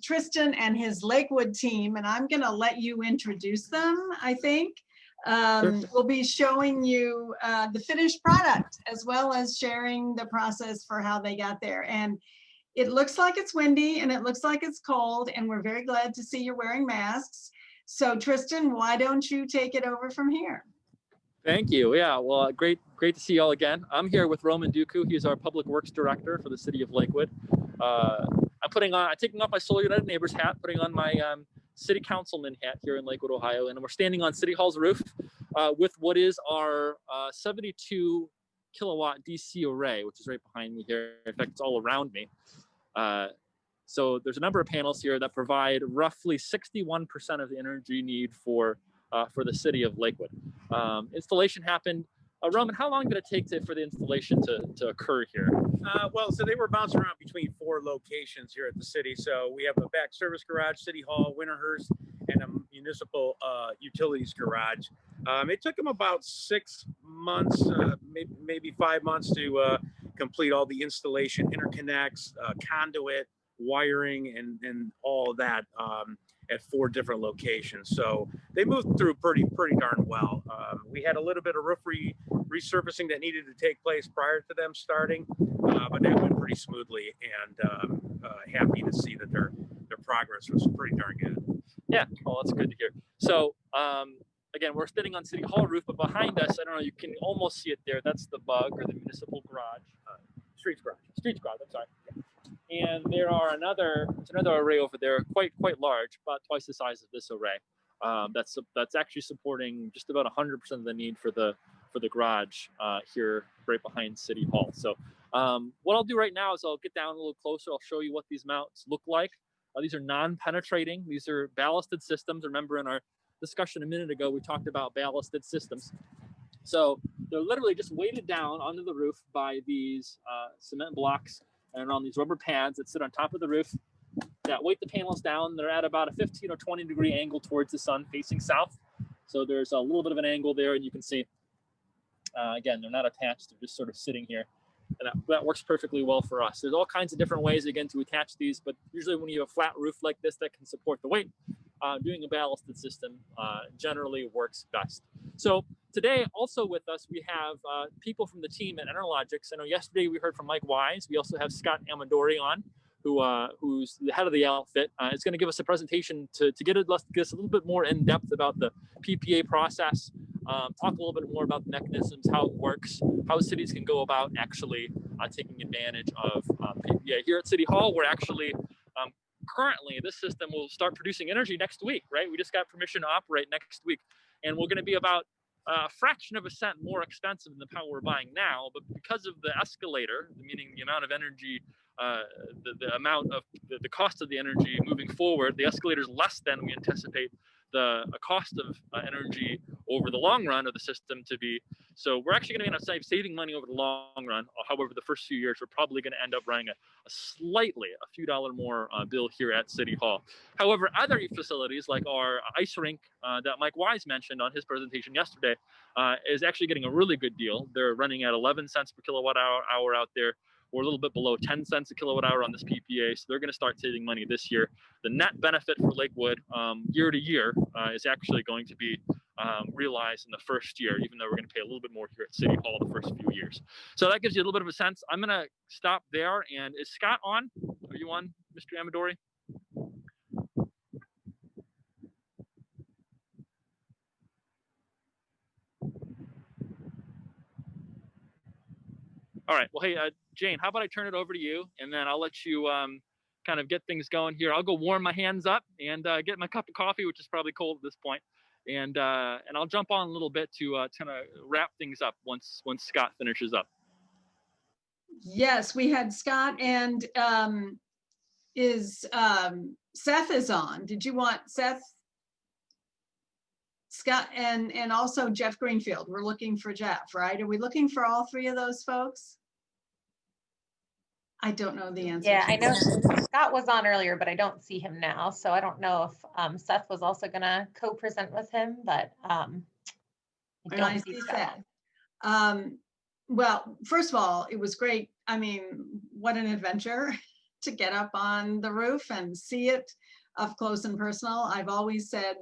Tristan and his Lakewood team, and I'm going to let you introduce them, I think, will be showing you the finished product as well as sharing the process for how they got there. And it looks like it's windy and it looks like it's cold, and we're very glad to see you're wearing masks. So Tristan, why don't you take it over from here? Thank you. Yeah, well, great to see you all again. I'm here with Roman Duku. He's our Public Works Director for the City of Lakewood. I'm taking off my Solar United Neighbors hat, putting on my City Councilman hat here in Lakewood, Ohio, and we're standing on City Hall's roof with what is our 72 kilowatt DC array, which is right behind me here. In fact, it's all around me. So there's a number of panels here that provide roughly 61% of the energy need for the city of Lakewood. Installation happened. Roman, how long did it take for the installation to occur here? Well, so they were bouncing around between 4 locations here at the city. So we have a back service garage, City Hall, Winterhurst, and a municipal utilities garage. It took them about 6 months, maybe 5 months to complete all the installation, interconnects, conduit, wiring, and all of that at 4 different locations. So they moved through pretty darn well. We had a little bit of roof resurfacing that needed to take place prior to them starting, but that went pretty smoothly, and happy to see that their progress was pretty darn good. Yeah, well, that's good to hear. So again, we're standing on City Hall roof, but behind us, I don't know, you can almost see it there. That's the bug, or the municipal garage. Streets garage, I'm sorry. And there are another array over there, quite large, about twice the size of this array. That's actually supporting just about 100% of the need for the garage here right behind City Hall. So what I'll do right now is I'll get down a little closer. I'll show you what these mounts look like. These are non-penetrating. These are ballasted systems. Remember, in our discussion a minute ago, we talked about ballasted systems. So they're literally just weighted down onto the roof by these cement blocks and on these rubber pads that sit on top of the roof that weight the panels down. They're at about a 15 or 20 degree angle towards the sun, facing south. So there's a little bit of an angle there, and you can see, again, they're not attached, they're just sort of sitting here. And that works perfectly well for us. There's all kinds of different ways, again, to attach these, but usually when you have a flat roof like this that can support the weight, doing a ballasted system generally works best. So today, also with us, we have people from the team at Enerlogics. I know yesterday we heard from Mike Wise. We also have Scott Amadori on, who's the head of the outfit. Is going to give us a presentation to get us a little bit more in depth about the PPA process, talk a little bit more about the mechanisms, how it works, how cities can go about actually taking advantage of PPA. Here at City Hall, we're actually currently, this system will start producing energy next week, right? We just got permission to operate next week, and we're going to be about a fraction of a cent more expensive than the power we're buying now, but because of the escalator, meaning the amount of energy, the amount of the cost of the energy moving forward, the escalator is less than we anticipate the cost of energy over the long run of the system to be. So we're actually going to end up saving money over the long run. However, the first few years, we're probably going to end up running a few dollar more bill here at City Hall. However, other facilities like our ice rink that Mike Wise mentioned on his presentation yesterday is actually getting a really good deal. They're running at 11 cents per kilowatt hour out there. We're a little bit below 10 cents a kilowatt hour on this PPA. So they're going to start saving money this year. The net benefit for Lakewood year to year is actually going to be realized in the first year, even though we're going to pay a little bit more here at City Hall the first few years. So that gives you a little bit of a sense. I'm going to stop there. And is Scott on? Are you on, Mr. Amadori? All right. Well, hey, Jane, how about I turn it over to you, and then I'll let you kind of get things going here. I'll go warm my hands up and get my cup of coffee, which is probably cold at this point, and I'll jump on a little bit to kind of wrap things up once Scott finishes up. Yes, we had Scott, and Seth is on. Did you want Seth? Scott and also Jeff Greenfield. We're looking for Jeff, right? Are we looking for all three of those folks? I don't know the answer. Yeah, I know Scott was on earlier, but I don't see him now. So I don't know if Seth was also going to co-present with him, but I don't see Scott. Well, first of all, it was great. I mean, what an adventure to get up on the roof and see it up close and personal. I've always said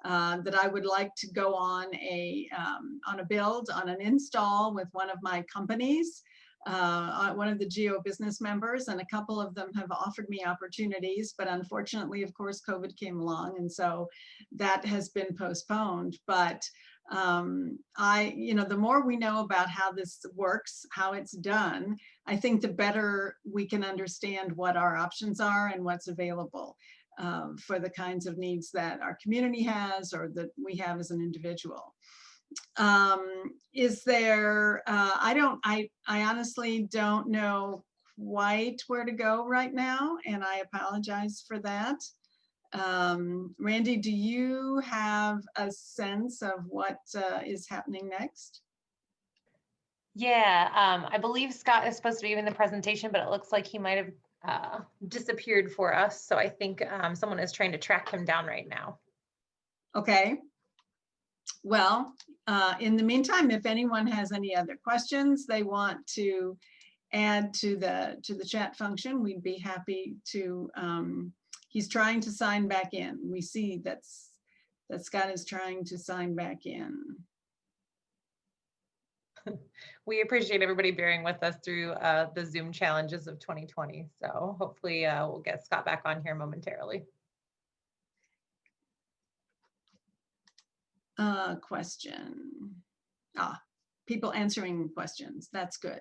that I would like to go on a build, on an install with one of my companies, one of the Geo business members, and a couple of them have offered me opportunities, but unfortunately, of course, COVID came along, and so that has been postponed. But the more we know about how this works, how it's done, I think the better we can understand what our options are and what's available for the kinds of needs that our community has or that we have as an individual. Is there, I honestly don't know quite where to go right now, and I apologize for that. Randy, do you have a sense of what is happening next? Yeah, I believe Scott is supposed to be in the presentation, but it looks like he might have disappeared for us. So I think someone is trying to track him down right now. Okay. Well, in the meantime, if anyone has any other questions they want to add to the chat function, we'd be happy to. He's trying to sign back in. We see that Scott is trying to sign back in. We appreciate everybody bearing with us through the Zoom challenges of 2020. So hopefully we'll get Scott back on here momentarily. Question. People answering questions. That's good.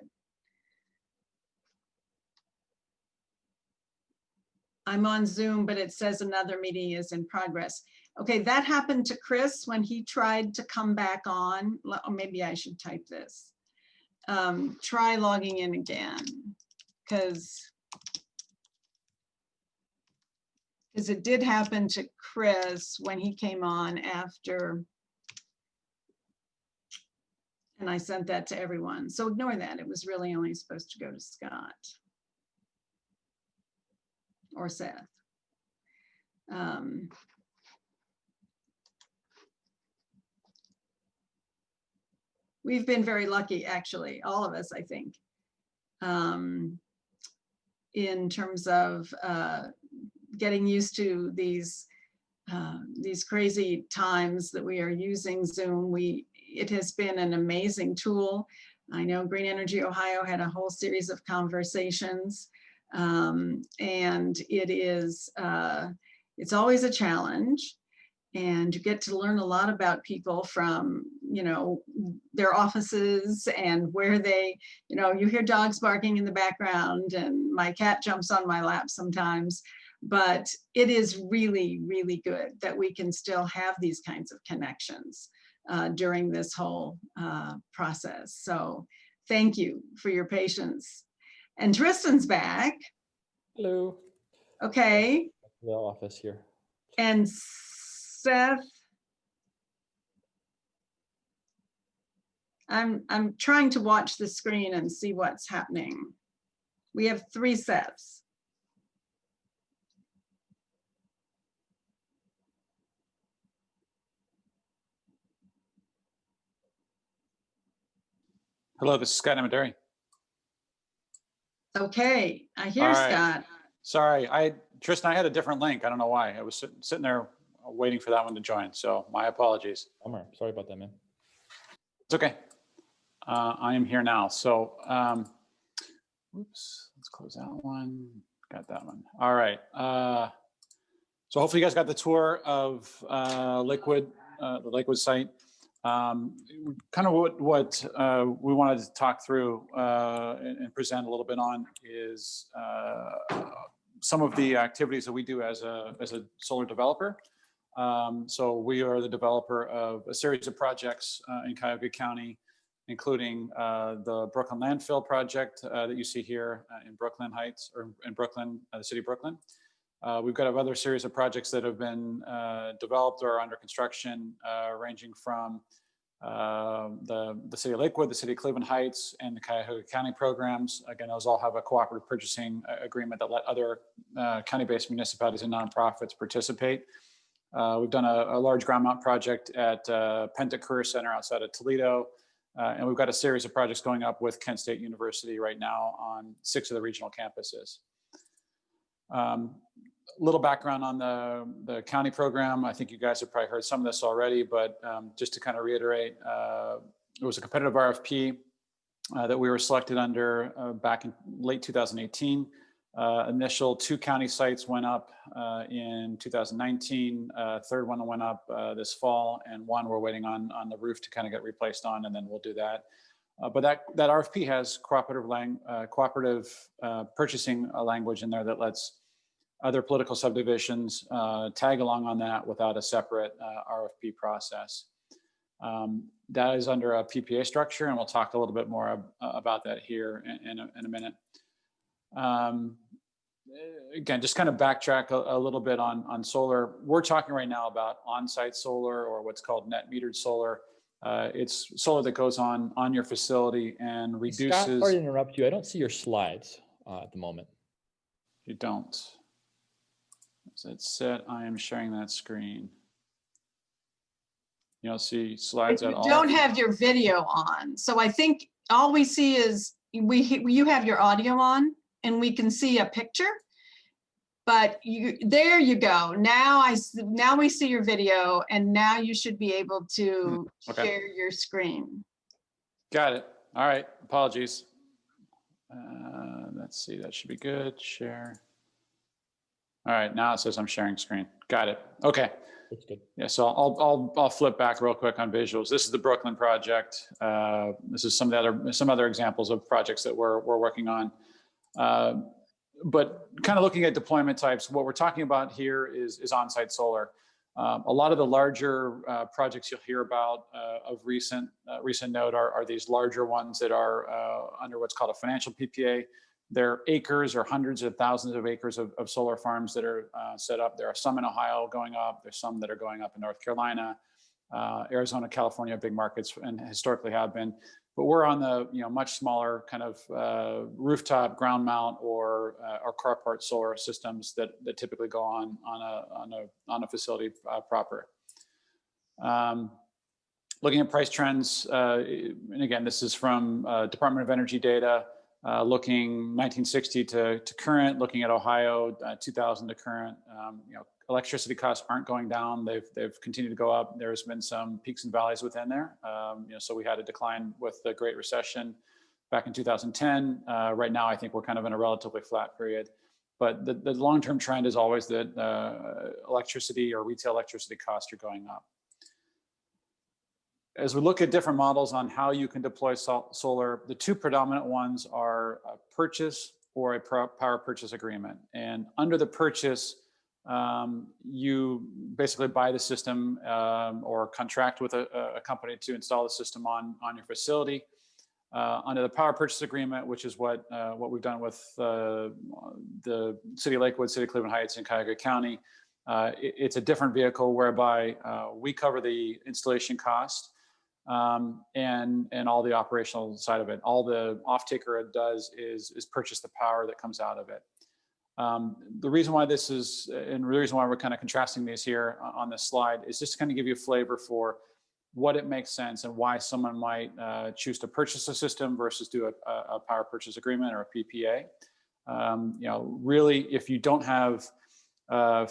I'm on Zoom, but it says another meeting is in progress. Okay, that happened to Chris when he tried to come back on. Or maybe I should type this. Try logging in again, because it did happen to Chris when he came on after. And I sent that to everyone. So ignore that. It was really only supposed to go to Scott or Seth. We've been very lucky, actually, all of us, I think, in terms of getting used to these crazy times that we are using Zoom. It has been an amazing tool. I know Green Energy Ohio had a whole series of conversations, and it's always a challenge. and you get to learn a lot about people from, you know, their offices and where they, you know, you hear dogs barking in the background and my cat jumps on my lap sometimes, but it is really, really good that we can still have these kinds of connections during this whole process. So thank you for your patience. And Tristan's back. Hello. Okay. The office here. And Seth, I'm trying to watch the screen and see what's happening. We have 3 Seths. Hello, this is Scott Amadori. Okay, I hear All right. Scott. Sorry, Tristan, I had a different link. I don't know why. I was sitting there waiting for that one to join. So my apologies. Bummer. Sorry about that, man. It's okay. I am here now. So, oops, let's close that one. Got that one. All right. So hopefully you guys got the tour of Lakewood, the Lakewood site. Kind of what we wanted to talk through and present a little bit on is some of the activities that we do as a solar developer. So we are the developer of a series of projects in Cuyahoga County, including the Brooklyn landfill project that you see here in Brooklyn Heights, or in Brooklyn, the city of Brooklyn. We've got another series of projects that have been developed or are under construction, ranging from the city of Lakewood, the city of Cleveland Heights, and the Cuyahoga County programs. Again, those all have a cooperative purchasing agreement that let other county-based municipalities and nonprofits participate. We've done a large ground mount project at Penta Career Center outside of Toledo. And we've got a series of projects going up with Kent State University right now on 6 of the regional campuses. Little background on the county program. I think you guys have probably heard some of this already, but just to kind of reiterate, it was a competitive RFP that we were selected under back in late 2018. Initial 2 county sites went up in 2019. Third one went up this fall, and one we're waiting on the roof to kind of get replaced on, and then we'll do that. But that RFP has cooperative purchasing language in there that lets other political subdivisions tag along on that without a separate RFP process. That is under a PPA structure, and we'll talk a little bit more about that here in a minute. Again, just kind of backtrack a little bit on solar. We're talking right now about on-site solar, or what's called net metered solar. It's solar that goes on your facility and reduces. Scott, sorry to interrupt you. I don't see your slides at the moment. You don't. As it said, I am sharing that screen. You don't see slides at all? You don't have your video on. So I think all we see is you have your audio on and we can see a picture. But there you go. Now we see your video, and now you should be able to share your screen. Got it. All right. Apologies. Let's see. That should be good. Share. All right. Now it says I'm sharing screen. Got it. Okay. That's good. Yeah. So I'll flip back real quick on visuals. This is the Brooklyn project. This is some other examples of projects that we're working on. But kind of looking at deployment types, what we're talking about here is on-site solar. A lot of the larger projects you'll hear about of recent note are these larger ones that are under what's called a financial PPA. They're acres or hundreds of thousands of acres of solar farms that are set up. There are some in Ohio going up. There's some that are going up in North Carolina, Arizona, California, big markets, and historically have been. But we're on the much smaller kind of rooftop, ground mount, or carport solar systems that typically go on a facility proper. Looking at price trends, and again, this is from Department of Energy data, looking 1960 to current, looking at Ohio 2000 to current. Electricity costs aren't going down; they've continued to go up. There's been some peaks and valleys within there. So we had a decline with the Great Recession back in 2010. Right now, I think we're kind of in a relatively flat period. But the long-term trend is always that electricity or retail electricity costs are going up. As we look at different models on how you can deploy solar, the two predominant ones are a purchase or a power purchase agreement. And under the purchase, you basically buy the system or contract with a company to install the system on your facility. Under the power purchase agreement, which is what we've done with the City of Lakewood, City of Cleveland Heights, and Cuyahoga County, it's a different vehicle whereby we cover the installation cost and all the operational side of it. All the off-taker does is purchase the power that comes out of it. The reason why this is, and the reason why we're kind of contrasting these here on this slide, is just to kind of give you a flavor for what it makes sense and why someone might choose to purchase a system versus do a power purchase agreement or a PPA. You know, really, if you don't have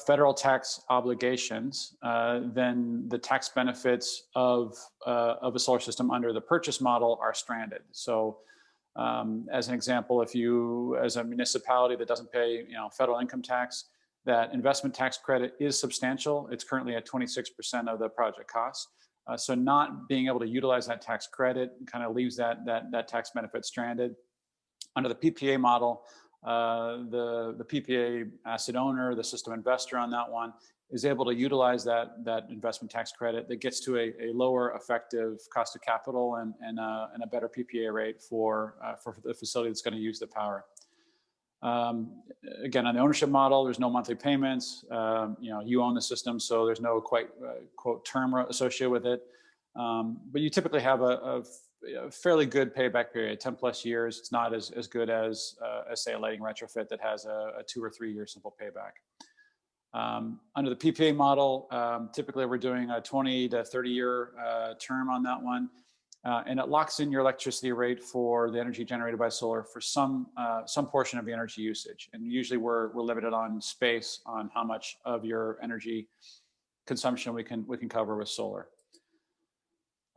federal tax obligations, then the tax benefits of a solar system under the purchase model are stranded. So as an example, if you, as a municipality that doesn't pay, you know, federal income tax, that investment tax credit is substantial. It's currently at 26% of the project cost. So not being able to utilize that tax credit kind of leaves that tax benefit stranded. Under the PPA model, the PPA asset owner, the system investor on that one, is able to utilize that investment tax credit that gets to a lower effective cost of capital and a better PPA rate for the facility that's going to use the power. Again, on the ownership model, there's no monthly payments. You know, you own the system, so there's no quote term associated with it. But you typically have a fairly good payback period, 10+ years. It's not as good as say a lighting retrofit that has a 2 or 3 year simple payback. Under the PPA model, typically we're doing a 20 to 30 year term on that one. And it locks in your electricity rate for the energy generated by solar for some portion of the energy usage. And usually we're limited on space on how much of your energy consumption we can cover with solar.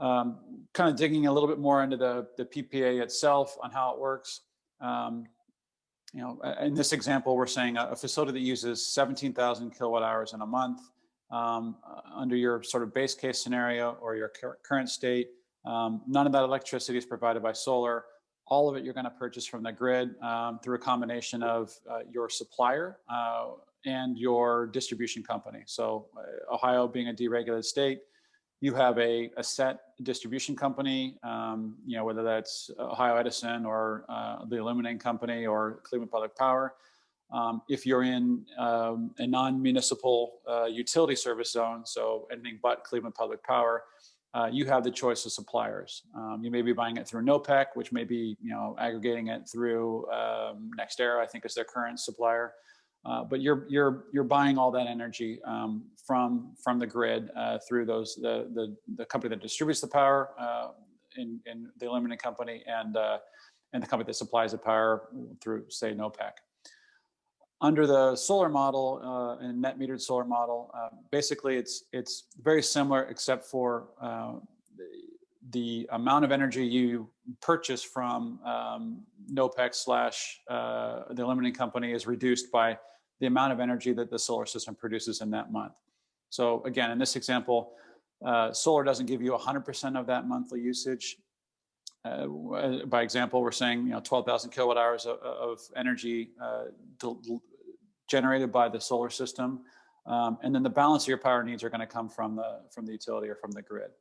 Kind of digging a little bit more into the PPA itself on how it works. You know, in this example, we're saying a facility that uses 17,000 kilowatt hours in a month. Under your sort of base case scenario or your current state, none of that electricity is provided by solar. All of it you're going to purchase from the grid through a combination of your supplier and your distribution company. So Ohio being a deregulated state, you have a set distribution company, you know, whether that's Ohio Edison or the Illuminating Company or Cleveland Public Power. If you're in a non-municipal utility service zone, so anything but Cleveland Public Power, you have the choice of suppliers. You may be buying it through NOPEC, which may be, you know, aggregating it through NextEra, I think is their current supplier. But you're buying all that energy from the grid through the company that distributes the power in the Illuminating Company and the company that supplies the power through, say, NOPEC. Under the solar model and net metered solar model, basically it's very similar except for the amount of energy you purchase from NOPEC / the Illuminating Company is reduced by the amount of energy that the solar system produces in that month. So again, in this example, solar doesn't give you 100% of that monthly usage. By example, we're saying, you know, 12,000 kilowatt hours of energy generated by the solar system, and then the balance of your power needs are going to come from the utility or from the grid.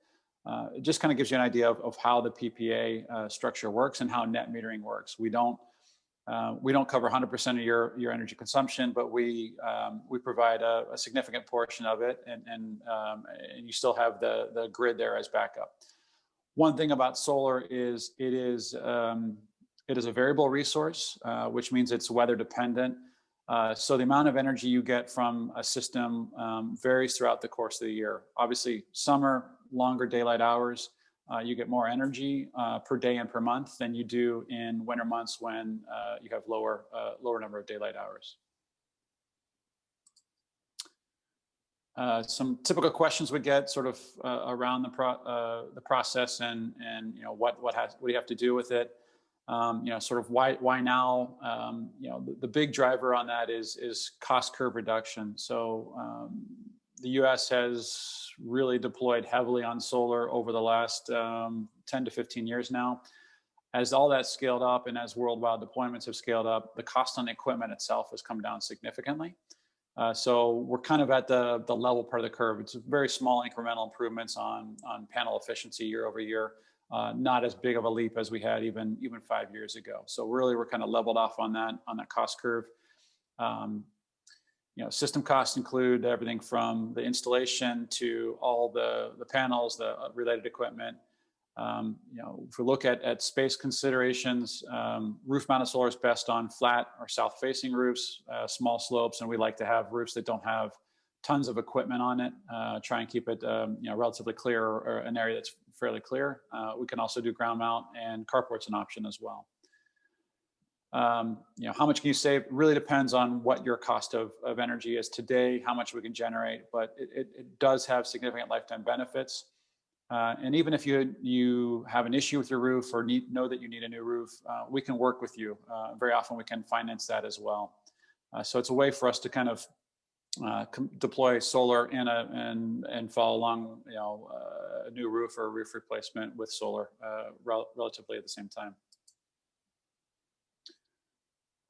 It just kind of gives you an idea of how the PPA structure works and how net metering works. We don't cover 100% of your energy consumption, but we provide a significant portion of it, and you still have the grid there as backup. One thing about solar is it is a variable resource, which means it's weather dependent. So the amount of energy you get from a system varies throughout the course of the year. Obviously, summer, longer daylight hours, you get more energy per day and per month than you do in winter months when you have lower number of daylight hours. Some typical questions we get sort of around the process and you know what do you have to do with it. Sort of why now? The big driver on that is cost curve reduction. So the U.S. has really deployed heavily on solar over the last 10 to 15 years now. As all that scaled up and as worldwide deployments have scaled up, the cost on the equipment itself has come down significantly. So we're kind of at the level part of the curve. It's very small incremental improvements on panel efficiency year over year. Not as big of a leap as we had even 5 years ago. So really, we're kind of leveled off on that cost curve. System costs include everything from the installation to all the panels, the related equipment. If we look at space considerations, roof-mounted solar is best on flat or south-facing roofs, small slopes, and we like to have roofs that don't have tons of equipment on it. Try and keep it, relatively clear, or an area that's fairly clear. We can also do ground mount, and carport's an option as well. How much can you save? Really depends on what your cost of energy is today, how much we can generate, but it does have significant lifetime benefits. And even if you have an issue with your roof or know that you need a new roof, we can work with you. Very often we can finance that as well. So it's a way for us to kind of deploy solar and follow along, a new roof or a roof replacement with solar relatively at the same time.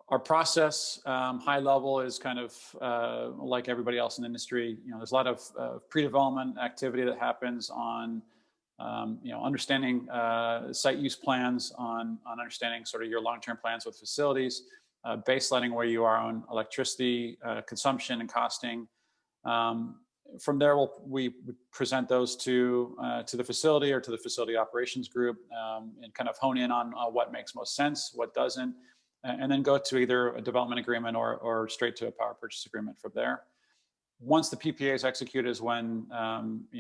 Our process, high level, is kind of like everybody else in the industry. There's a lot of pre-development activity that happens on, understanding site use plans, on understanding sort of your long-term plans with facilities, baselining where you are on electricity consumption and costing. From there, we present those to the facility or to the facility operations group, and kind of hone in on what makes most sense, what doesn't. And then go to either a development agreement or straight to a power purchase agreement from there. Once the PPA is executed is when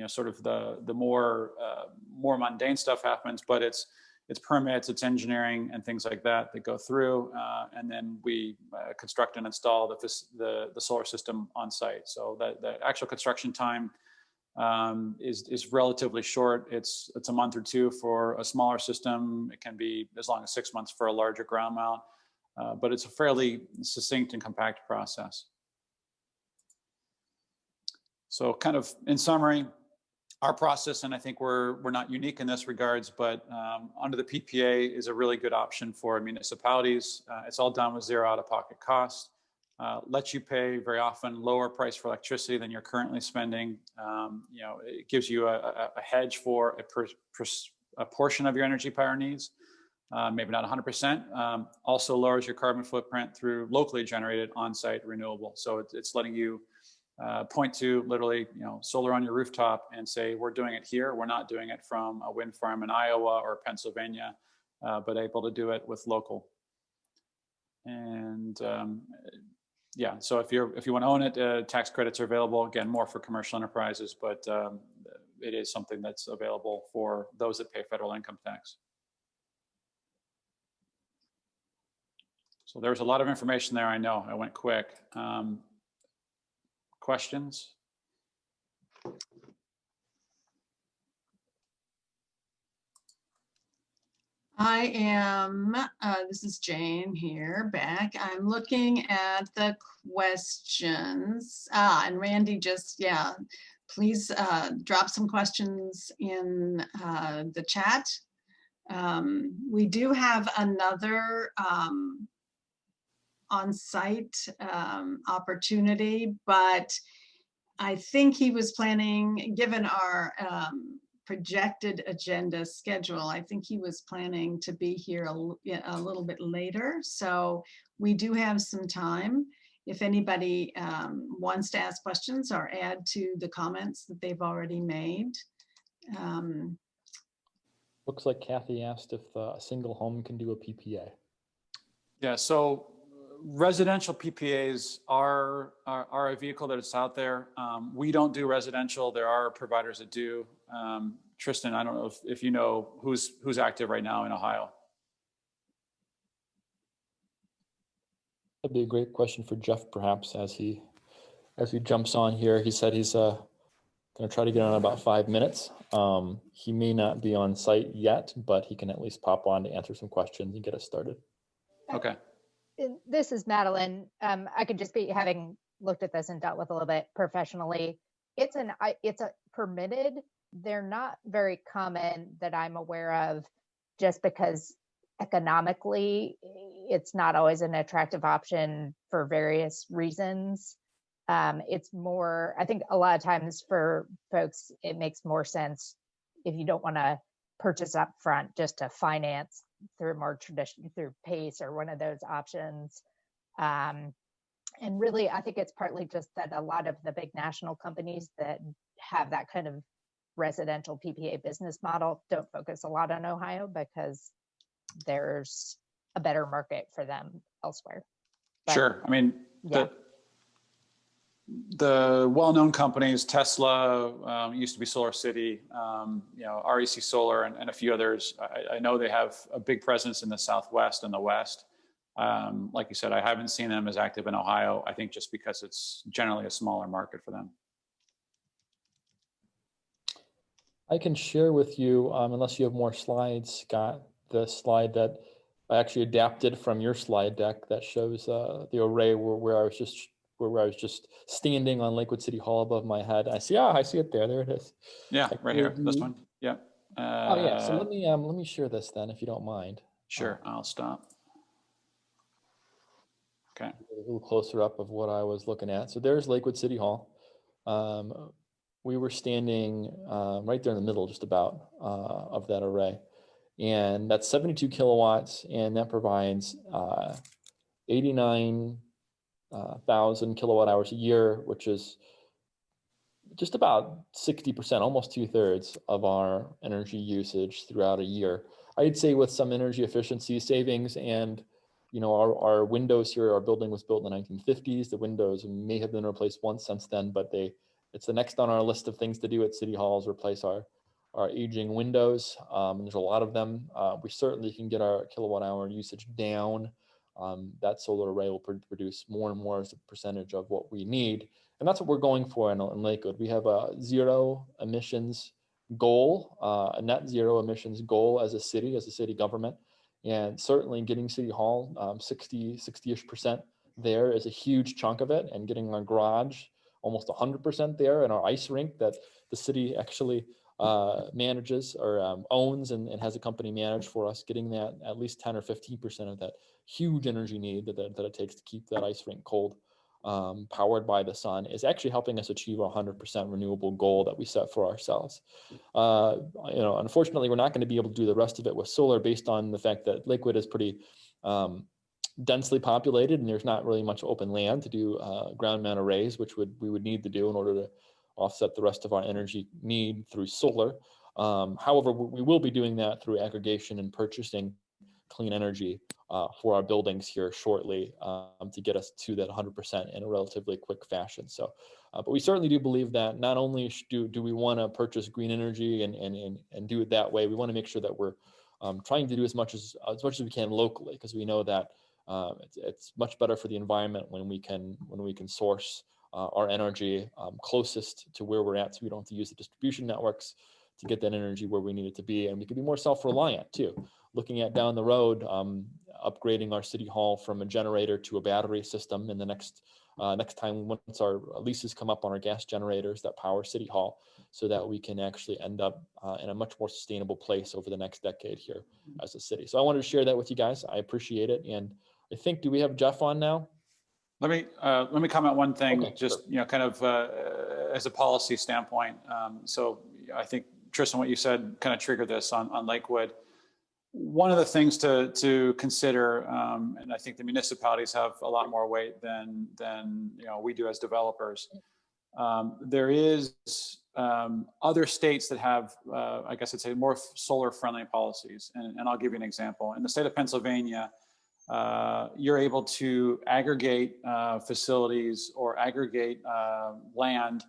sort of the more mundane stuff happens, but it's permits, it's engineering and things like that go through, and then we construct and install the solar system on site. So the actual construction time is relatively short. It's a month or two for a smaller system. It can be as long as 6 months for a larger ground mount. But it's a fairly succinct and compact process. So kind of in summary, our process, and I think we're not unique in this regards, but under the PPA is a really good option for municipalities. It's all done with zero out-of-pocket cost. Lets you pay very often lower price for electricity than you're currently spending. It gives you a hedge for a portion of your energy power needs. Maybe not 100%. Also lowers your carbon footprint through locally generated on-site renewable. So it's letting you point to literally, solar on your rooftop and say, we're doing it here. We're not doing it from a wind farm in Iowa or Pennsylvania, but able to do it with local. And yeah, so if you want to own it, tax credits are available. Again, more for commercial enterprises, but it is something that's available for those that pay federal income tax. So there's a lot of information there. I know I went quick. Questions? I am, this is Jane here, back. I'm looking at the questions. And Randy just, please drop some questions in the chat. We do have another on-site opportunity, but I think he was planning, given our projected agenda schedule, I think he was planning to be here a little bit later. So we do have some time. If anybody wants to ask questions or add to the comments that they've already made. Looks like Kathy asked if a single home can do a PPA. Yeah, so residential PPAs are a vehicle that is out there. We don't do residential. There are providers that do. Tristan, I don't know if you know who's active right now in Ohio. That'd be a great question for Jeff, perhaps, as he jumps on here. He said he's got Gonna try to get on in about 5 minutes. He may not be on site yet, but he can at least pop on to answer some questions and get us started. Okay. This is Madeline. I could just be, having looked at this and dealt with a little bit professionally. It's a permitted. They're not very common that I'm aware of, just because economically it's not always an attractive option for various reasons. It's more, I think a lot of times for folks, it makes more sense if you don't want to purchase up front, just to finance through more traditional, through PACE or one of those options. And really, I think it's partly just that a lot of the big national companies that have that kind of residential PPA business model don't focus a lot on Ohio, because there's a better market for them elsewhere. But, sure. I mean, yeah. The well-known companies, Tesla, used to be Solar City, REC Solar, and a few others. I know they have a big presence in the Southwest and the West. Like you said, I haven't seen them as active in Ohio, I think just because it's generally a smaller market for them. I can share with you, unless you have more slides, Scott, the slide that I actually adapted from your slide deck that shows the array where I was just standing on Lakewood City Hall above my head. I see it there. There it is. Yeah, right here. This one. Yeah. Oh yeah. So let me share this then, if you don't mind. Sure. I'll stop. Okay. A little closer up of what I was looking at. So there's Lakewood City Hall. We were standing right there in the middle, just about, of that array. And that's 72 kilowatts, and that provides 89,000 kilowatt hours a year, which is just about 60%, almost 2/3 of our energy usage throughout a year. I'd say with some energy efficiency savings, and our windows here, our building was built in the 1950s. The windows may have been replaced once since then, but it's the next on our list of things to do at City Hall, is replace our aging windows. And there's a lot of them. We certainly can get our kilowatt hour usage down. That solar array will produce more and more as a percentage of what we need. And that's what we're going for in Lakewood. We have a zero emissions goal, a net zero emissions goal as a city government. And certainly getting City Hall 60-ish% there is a huge chunk of it, and getting our garage almost 100% there, and our ice rink that the city actually manages or owns and has a company manage for us, getting that at least 10 or 15% of that huge energy need that it takes to keep that ice rink cold, powered by the sun, is actually helping us achieve a 100% renewable goal that we set for ourselves. Unfortunately, we're not going to be able to do the rest of it with solar, based on the fact that Lakewood is pretty densely populated, and there's not really much open land to do ground mount arrays, which we would need to do in order to offset the rest of our energy need through solar. However, we will be doing that through aggregation and purchasing clean energy for our buildings here shortly, to get us to that 100% in a relatively quick fashion. So, but we certainly do believe that not only do we want to purchase green energy and do it that way, we want to make sure that we're trying to do as much as we can locally, because we know that it's much better for the environment when we can source our energy closest to where we're at, so we don't have to use the distribution networks to get that energy where we need it to be. And we can be more self-reliant too. Looking at down the road, upgrading our City Hall from a generator to a battery system in the next time, once our leases come up on our gas generators that power City Hall, so that we can actually end up in a much more sustainable place over the next decade here as a city. So I wanted to share that with you guys. I appreciate it. And I think, do we have Jeff on now? Let me comment one thing, Okay, just sure. kind of as a policy standpoint. So I think, Tristan, what you said kind of triggered this on Lakewood. One of the things to consider, and I think the municipalities have a lot more weight than we do as developers. There is other states that have, I guess I'd say, more solar-friendly policies, and I'll give you an example. In the state of Pennsylvania, you're able to aggregate facilities or aggregate land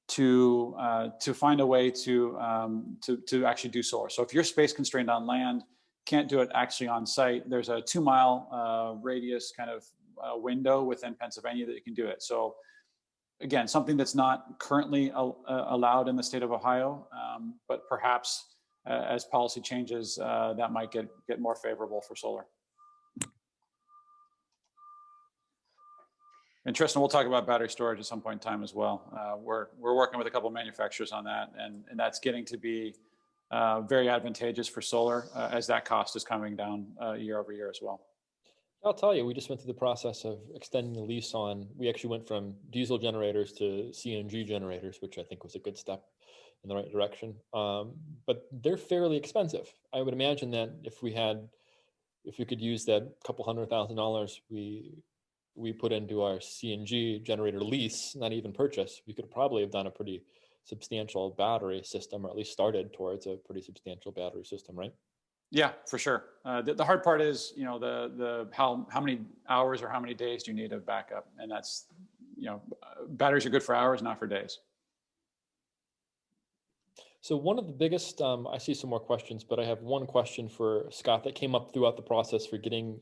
to find a way to actually do solar. So if you're space constrained on land, can't do it actually on site, there's a 2-mile radius kind of window within Pennsylvania that you can do it. So again, something that's not currently allowed in the state of Ohio, but perhaps as policy changes, that might get more favorable for solar. And Tristan, we'll talk about battery storage at some point in time as well. We're working with a couple of manufacturers on that, and that's getting to be very advantageous for solar as that cost is coming down year over year as well. I'll tell you, we just went through the process of extending the lease on, we actually went from diesel generators to CNG generators, which I think was a good step in the right direction. But they're fairly expensive. I would imagine that if we could use that couple $100,000 we put into our CNG generator lease, not even purchase, we could probably have done a pretty substantial battery system, or at least started towards a pretty substantial battery system, right? Yeah, for sure. The hard part is, you know, the how many hours or how many days do you need of backup, and that's, you know, batteries are good for hours, not for days. So one of the biggest, I see some more questions, but I have one question for Scott that came up throughout the process for getting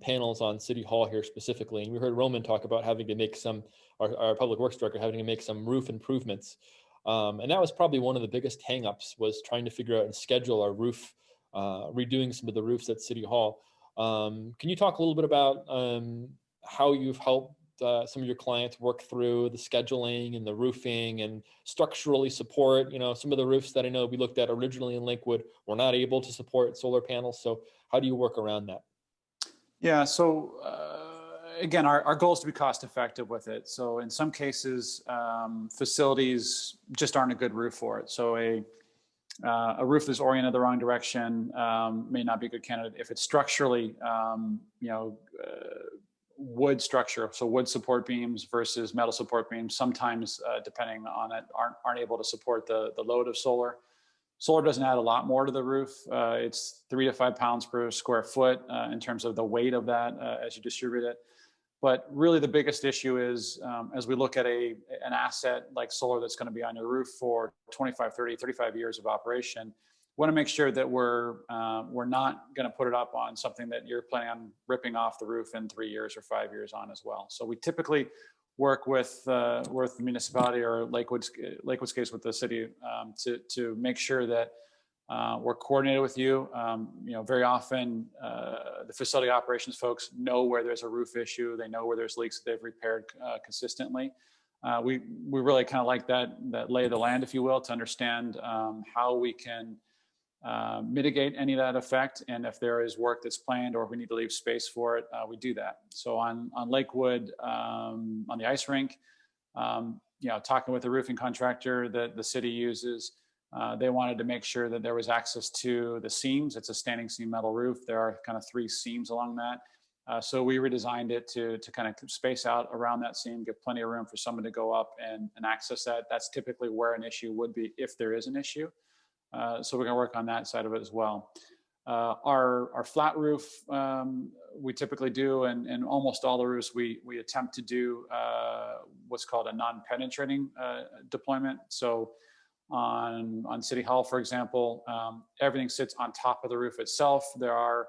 panels on City Hall here specifically. And we heard Roman talk about having to make some, our Public Works Director having to make some roof improvements. And that was probably one of the biggest hangups, was trying to figure out and schedule our roof, redoing some of the roofs at City Hall. Can you talk a little bit about how you've helped some of your clients work through the scheduling and the roofing and structurally support, you know, some of the roofs that I know we looked at originally in Lakewood were not able to support solar panels. So how do you work around that? Yeah, so again, our goal is to be cost effective with it. So in some cases, facilities just aren't a good roof for it. So a roof that's oriented the wrong direction may not be a good candidate. If it's structurally, you know, wood structure, so wood support beams versus metal support beams, sometimes depending on it, aren't able to support the load of solar. Solar doesn't add a lot more to the roof. It's 3 to 5 pounds per square foot in terms of the weight of that as you distribute it. But really the biggest issue is as we look at an asset like solar that's going to be on your roof for 25, 30, 35 years of operation, we want to make sure that we're not going to put it up on something that you're planning on ripping off the roof in 3 years or 5 years on as well. So we typically work with the municipality, or Lakewood's case with the city, to make sure that we're coordinated with you. You know, very often the facility operations folks know where there's a roof issue. They know where there's leaks that they've repaired consistently. We really kind of like that lay of the land, if you will, to understand how we can mitigate any of that effect. And if there is work that's planned or if we need to leave space for it, we do that. So on Lakewood, on the ice rink, you know, talking with the roofing contractor that the city uses, they wanted to make sure that there was access to the seams. It's a standing seam metal roof. There are kind of 3 seams along that. So we redesigned it to kind of space out around that seam, give plenty of room for someone to go up and access that. That's typically where an issue would be if there is an issue. So we're going to work on that side of it as well. Our flat roof, we typically do, and almost all the roofs we attempt to do what's called a non-penetrating deployment. So on City Hall, for example, everything sits on top of the roof itself. There are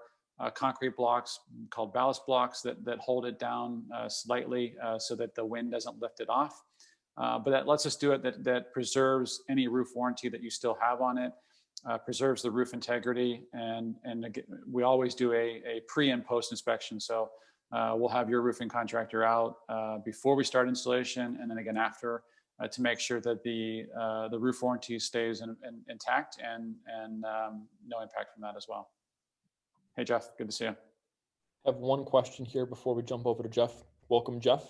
concrete blocks called ballast blocks that hold it down slightly so that the wind doesn't lift it off. But that lets us do it, that preserves any roof warranty that you still have on it, preserves the roof integrity, and again, we always do a pre and post inspection. So we'll have your roofing contractor out before we start installation, and then again after, to make sure that the roof warranty stays intact and no impact from that as well. Hey Jeff, good to see you. I have one question here before we jump over to Jeff. Welcome, Jeff.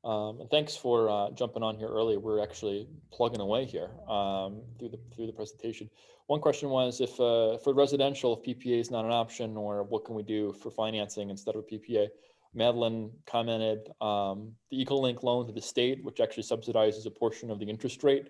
And thanks for jumping on here early. We're actually plugging away here through the presentation. One question was, if for residential, if PPA is not an option, or what can we do for financing instead of a PPA? Madeline commented the EcoLink loan to the state, which actually subsidizes a portion of the interest rate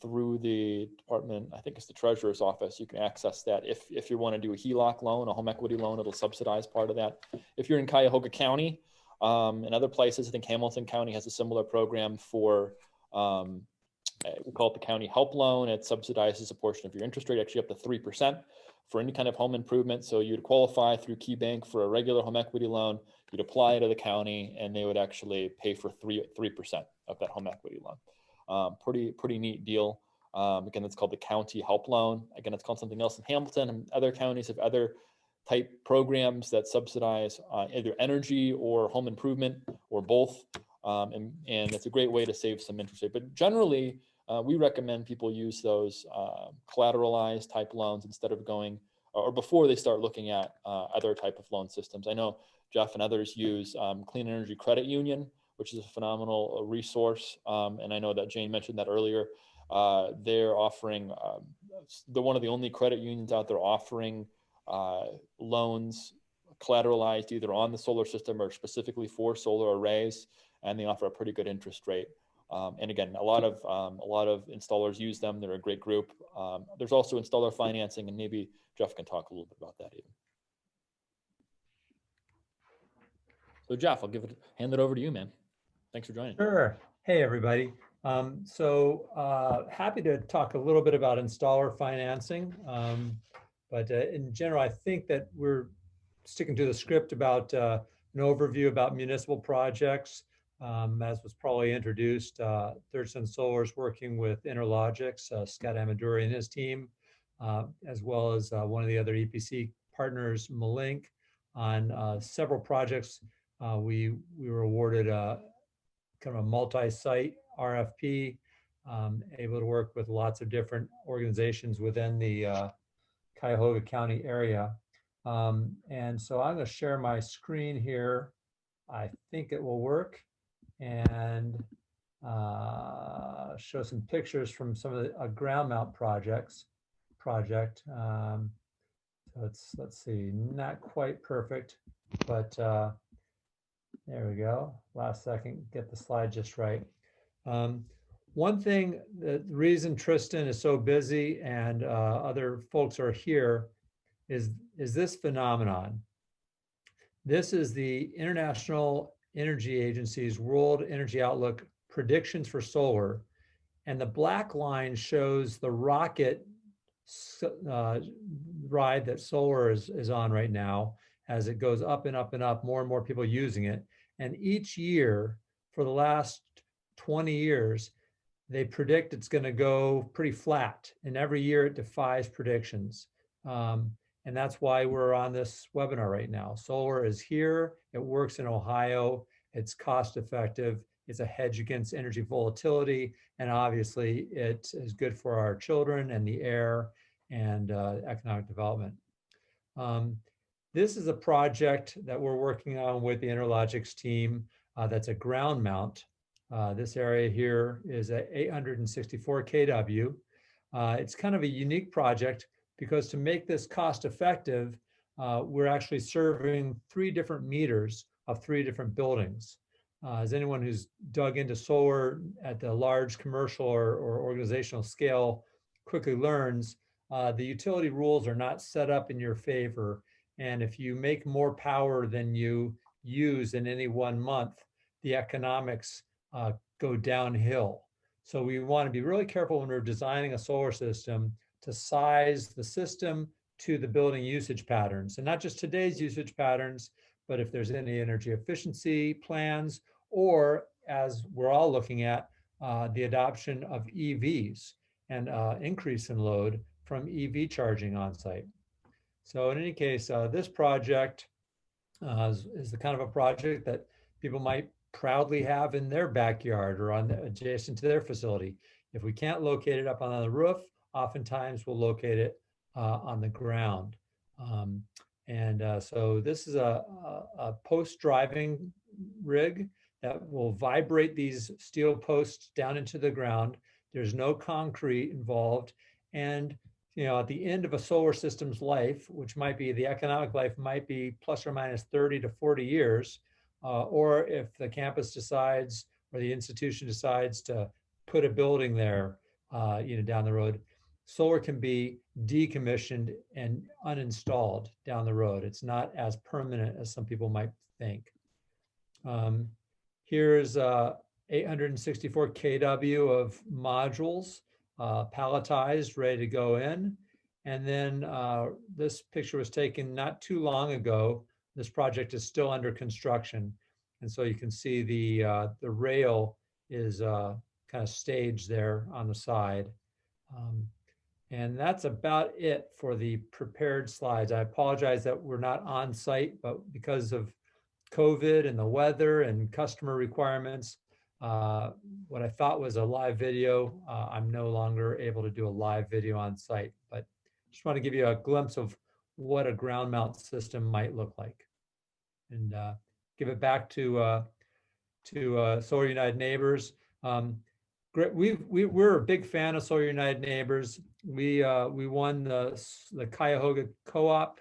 through the department. I think it's the treasurer's office. You can access that. If you want to do a HELOC loan, a home equity loan, it'll subsidize part of that. If you're in Cuyahoga County, and other places, I think Hamilton County has a similar program for, we call it the county help loan. It subsidizes a portion of your interest rate, actually up to 3% for any kind of home improvement. So you'd qualify through KeyBank for a regular home equity loan. You'd apply to the county, and they would actually pay for 3%. that home equity loan. Pretty neat deal. Again, it's called the County Help Loan. Again, it's called something else in Hamilton, and other counties have other type programs that subsidize either energy or home improvement or both. And it's a great way to save some interest rate. But generally, we recommend people use those collateralized type loans instead of going, or before they start looking at other type of loan systems. I know Jeff and others use Clean Energy Credit Union, which is a phenomenal resource. And I know that Jane mentioned that earlier. They're offering, they're one of the only credit unions out there offering loans collateralized either on the solar system or specifically for solar arrays, and they offer a pretty good interest rate. And again, a lot of installers use them. They're a great group. There's also installer financing, and maybe Jeff can talk a little bit about that even. So Jeff, I'll hand it over to you, man. Thanks for joining. Sure. Hey, everybody. Happy to talk a little bit about installer financing. But in general, I think that we're sticking to the script about an overview about municipal projects. As was probably introduced, Third Sun Solar is working with Interlogics, Scott Amaduri and his team, as well as one of the other EPC partners, Malink, on several projects. We were awarded kind of a multi-site RFP, able to work with lots of different organizations within the Cuyahoga County area. And so I'm going to share my screen here. I think it will work, and show some pictures from some of the ground mount project. So let's see, not quite perfect, but there we go. Last second, get the slide just right. One thing, the reason Tristan is so busy and other folks are here is this phenomenon. This is the International Energy Agency's World Energy Outlook predictions for solar. And the black line shows the rocket ride that solar is on right now, as it goes up and up and up, more and more people using it. And each year for the last 20 years, they predict it's going to go pretty flat. And every year it defies predictions. And that's why we're on this webinar right now. Solar is here. It works in Ohio. It's cost effective. It's a hedge against energy volatility. And obviously it is good for our children and the air and economic development. This is a project that we're working on with the Interlogics team. That's a ground mount. This area here is at 864 kW. It's kind of a unique project because to make this cost effective, we're actually serving 3 different meters of 3 different buildings. As anyone who's dug into solar at the large commercial or organizational scale quickly learns, the utility rules are not set up in your favor. And if you make more power than you use in any one month, the economics go downhill. So we want to be really careful when we're designing a solar system to size the system to the building usage patterns, and not just today's usage patterns, but if there's any energy efficiency plans, or as we're all looking at, the adoption of EVs and increase in load from EV charging on site. So in any case, this project is the kind of a project that people might proudly have in their backyard or on adjacent to their facility. If we can't locate it up on the roof, oftentimes we'll locate it on the ground. So this is a post-driving rig that will vibrate these steel posts down into the ground. There's no concrete involved. And at the end of a solar system's life, which might be the economic life, might be plus or minus 30 to 40 years, or if the campus decides or the institution decides to put a building there, down the road, solar can be decommissioned and uninstalled down the road. It's not as permanent as some people might think. Here's 864 kW of modules, palletized, ready to go in. And then this picture was taken not too long ago. This project is still under construction. And so you can see the rail is kind of staged there on the side. And that's about it for the prepared slides. I apologize that we're not on site, but because of COVID and the weather and customer requirements, what I thought was a live video, I'm no longer able to do a live video on site, but just want to give you a glimpse of what a ground mount system might look like. And give it back to Solar United Neighbors. We're a big fan of Solar United Neighbors. We won the Cuyahoga Co-op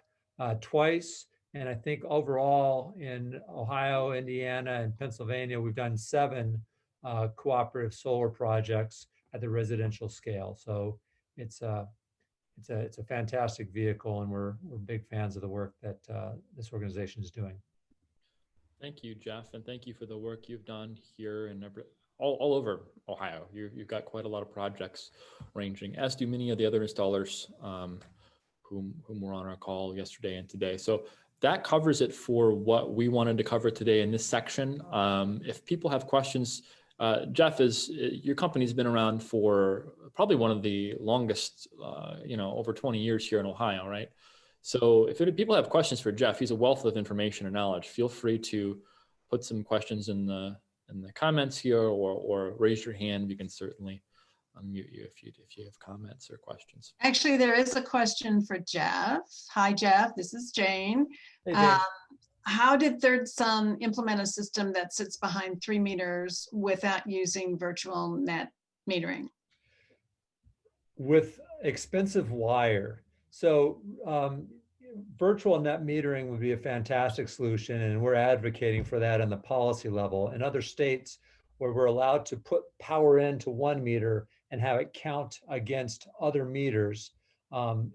twice, and I think overall in Ohio, Indiana, and Pennsylvania, we've done 7 cooperative solar projects at the residential scale. So it's a fantastic vehicle, and we're big fans of the work that this organization is doing. Thank you, Jeff, and thank you for the work you've done here and all over Ohio. You've got quite a lot of projects ranging, as do many of the other installers whom were on our call yesterday and today. So that covers it for what we wanted to cover today in this section. If people have questions, Jeff, your company's been around for probably one of the longest, over 20 years here in Ohio, right? So if people have questions for Jeff, he's a wealth of information and knowledge. Feel free to put some questions in the comments here, or raise your hand. We can certainly unmute you if you have comments or questions. Actually, there is a question for Jeff. Hi, Jeff. This is Jane. Hey, Jane. How did Third Sun implement a system that sits behind 3 meters without using virtual net metering? With expensive wire. So virtual net metering would be a fantastic solution, and we're advocating for that on the policy level. In other states where we're allowed to put power into 1 meter and have it count against other meters,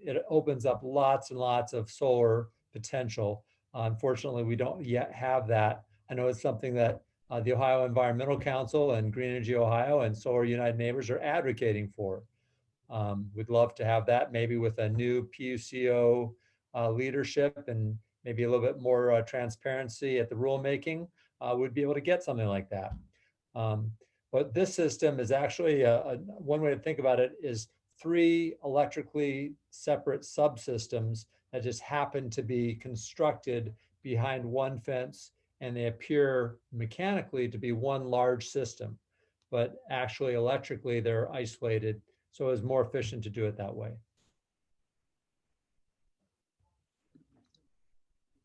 it opens up lots and lots of solar potential. Unfortunately, we don't yet have that. I know it's something that the Ohio Environmental Council and Green Energy Ohio and Solar United Neighbors are advocating for. We'd love to have that, maybe with a new PUCO leadership and maybe a little bit more transparency at the rulemaking. We'd be able to get something like that. But this system is actually, one way to think about it is 3 electrically separate subsystems that just happen to be constructed behind 1 fence, and they appear mechanically to be 1 large system, but actually electrically they're isolated. So it's more efficient to do it that way.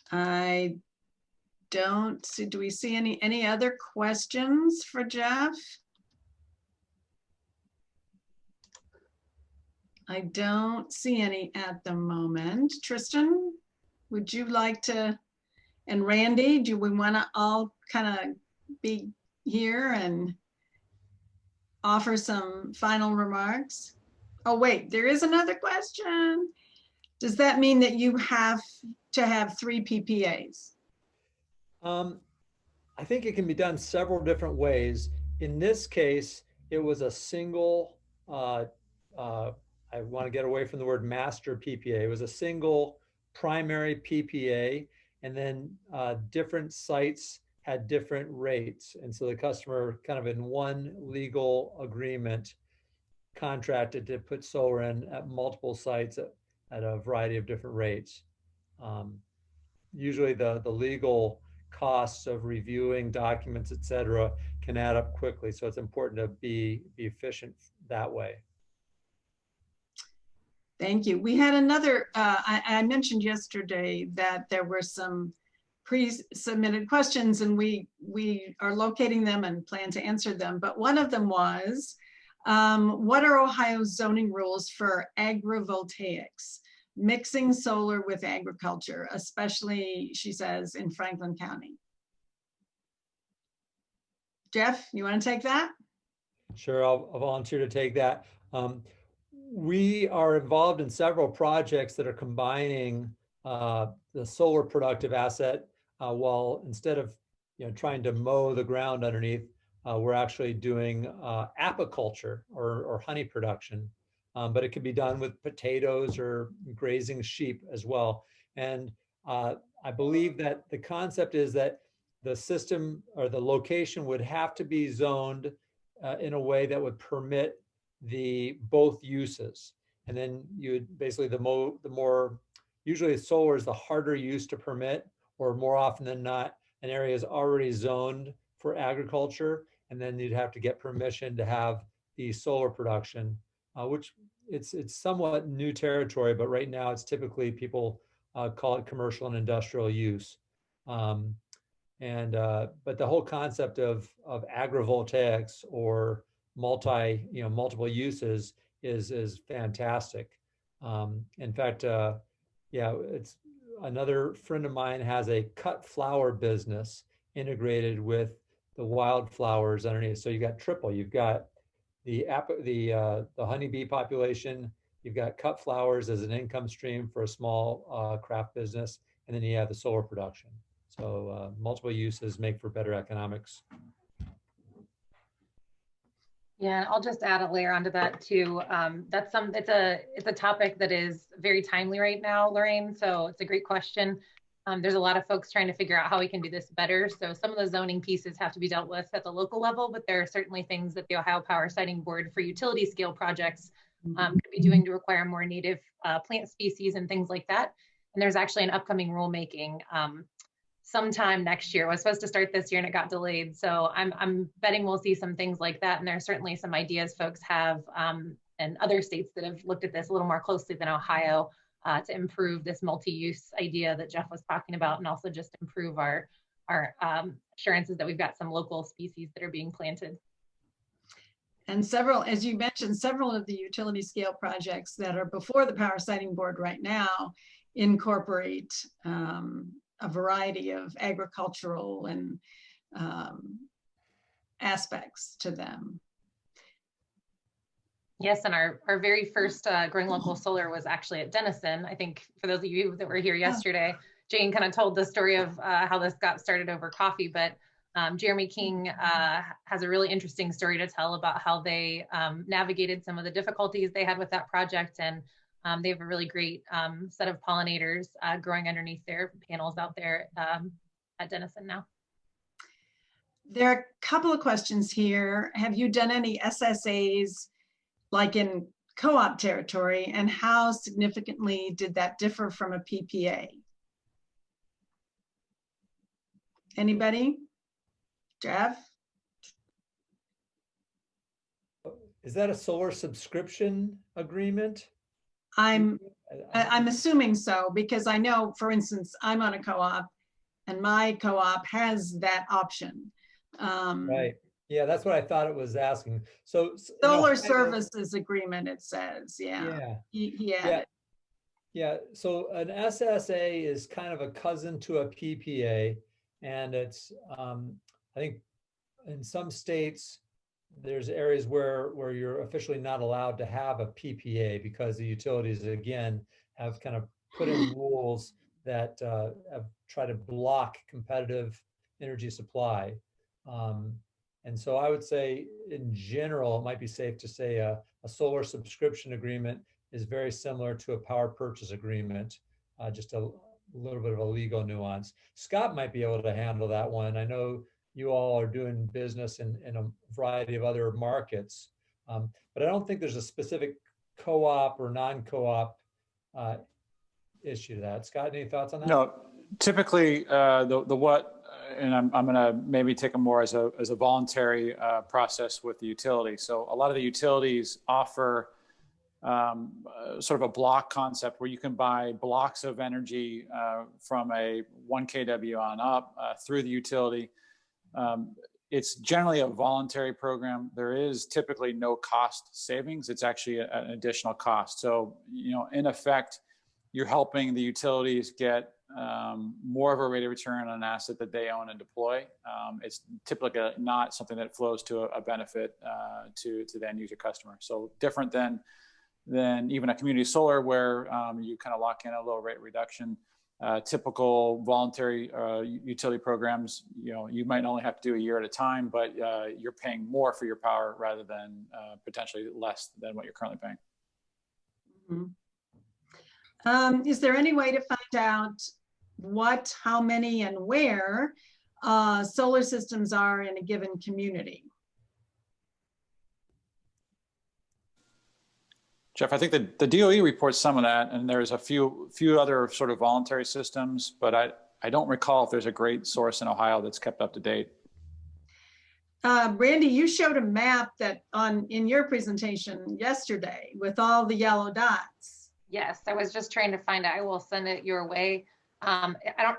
I don't see, do we see any other questions for Jeff? I don't see any at the moment. Tristan, would you like to, and Randy, do we want to all kind of be here and offer some final remarks? Oh, wait, there is another question. Does that mean that you have to have 3 PPAs? I think it can be done several different ways. In this case, it was a single, I want to get away from the word master PPA. It was a single primary PPA, and then different sites had different rates. And so the customer kind of in one legal agreement contracted to put solar in at multiple sites at a variety of different rates. Usually the legal costs of reviewing documents, et cetera, can add up quickly. So it's important to be efficient that way. Thank you. We had another, I mentioned yesterday that there were some pre-submitted questions, and we are locating them and plan to answer them. But one of them was, what are Ohio's zoning rules for agrivoltaics, mixing solar with agriculture, especially, she says, in Franklin County? Jeff, you want to take that? Sure, I'll volunteer to take that. We are involved in several projects that are combining the solar productive asset while instead of trying to mow the ground underneath, we're actually doing apiculture or honey production. But it can be done with potatoes or grazing sheep as well. And I believe that the concept is that the system or the location would have to be zoned in a way that would permit the both uses. And then you would basically, the more, usually solar is the harder use to permit, or more often than not, an area is already zoned for agriculture. And then you'd have to get permission to have the solar production, which it's somewhat new territory, but right now it's typically people call it commercial and industrial use. But the whole concept of agrivoltaics or multiple uses is fantastic. In fact, it's another friend of mine has a cut flower business integrated with the wildflowers underneath. So you got triple. You've got the honeybee population. You've got cut flowers as an income stream for a small craft business, and then you have the solar production. So multiple uses make for better economics. Yeah, and I'll just add a layer onto that too. It's a topic that is very timely right now, Lorraine. So it's a great question. There's a lot of folks trying to figure out how we can do this better. So some of the zoning pieces have to be dealt with at the local level, but there are certainly things that the Ohio Power Siting Board for utility scale projects could be doing to require more native plant species and things like that. And there's actually an upcoming rulemaking sometime next year. It was supposed to start this year and it got delayed. So I'm betting we'll see some things like that. And there's certainly some ideas folks have and other states that have looked at this a little more closely than Ohio to improve this multi-use idea that Jeff was talking about, and also just improve our assurances that we've got some local species that are being planted. And several, as you mentioned, several of the utility scale projects that are before the Power Siting Board right now incorporate a variety of agricultural and aspects to them. Yes, and our very first Growing Local Solar was actually at Denison. I think for those of you that were here yesterday, Jane kind of told the story of how this got started over coffee, but Jeremy King has a really interesting story to tell about how they navigated some of the difficulties they had with that project, and they have a really great set of pollinators growing underneath their panels out there at Denison now. There are a couple of questions here. Have you done any SSAs like in co-op territory, and how significantly did that differ from a PPA? Anybody? Jeff? Is that a solar subscription agreement? I'm assuming so, because I know, for instance, I'm on a co-op and my co-op has that option. Right. Yeah, that's what I thought it was asking. So solar services agreement, it says. Yeah. He added. Yeah. So an SSA is kind of a cousin to a PPA, and it's I think in some states there's areas where you're officially not allowed to have a PPA because the utilities again have kind of put in rules that have tried to block competitive energy supply. And so I would say in general, it might be safe to say a solar subscription agreement is very similar to a power purchase agreement, just a little bit of a legal nuance. Scott might be able to handle that one. I know you all are doing business in a variety of other markets, but I don't think there's a specific co-op or non-co-op issue to that. Scott, any thoughts on that? No, typically and I'm going to maybe take them more as a voluntary process with the utility. So a lot of the utilities offer sort of a block concept where you can buy blocks of energy from a 1 kW on up through the utility. It's generally a voluntary program. There is typically no cost savings. It's actually an additional cost. So, in effect, you're helping the utilities get more of a rate of return on an asset that they own and deploy. It's typically not something that flows to a benefit to the end user customer. So different than even a community solar where you kind of lock in a low rate reduction. Typical voluntary utility programs, you might only have to do a year at a time, but you're paying more for your power rather than potentially less than what you're currently paying. Mm-hmm. Is there any way to find out what, how many, and where solar systems are in a given community? Jeff, I think the DOE reports some of that, and there's a few other sort of voluntary systems, but I don't recall if there's a great source in Ohio that's kept up to date. Brandy, you showed a map in your presentation yesterday with all the yellow dots. Yes, I was just trying to find it. I will send it your way.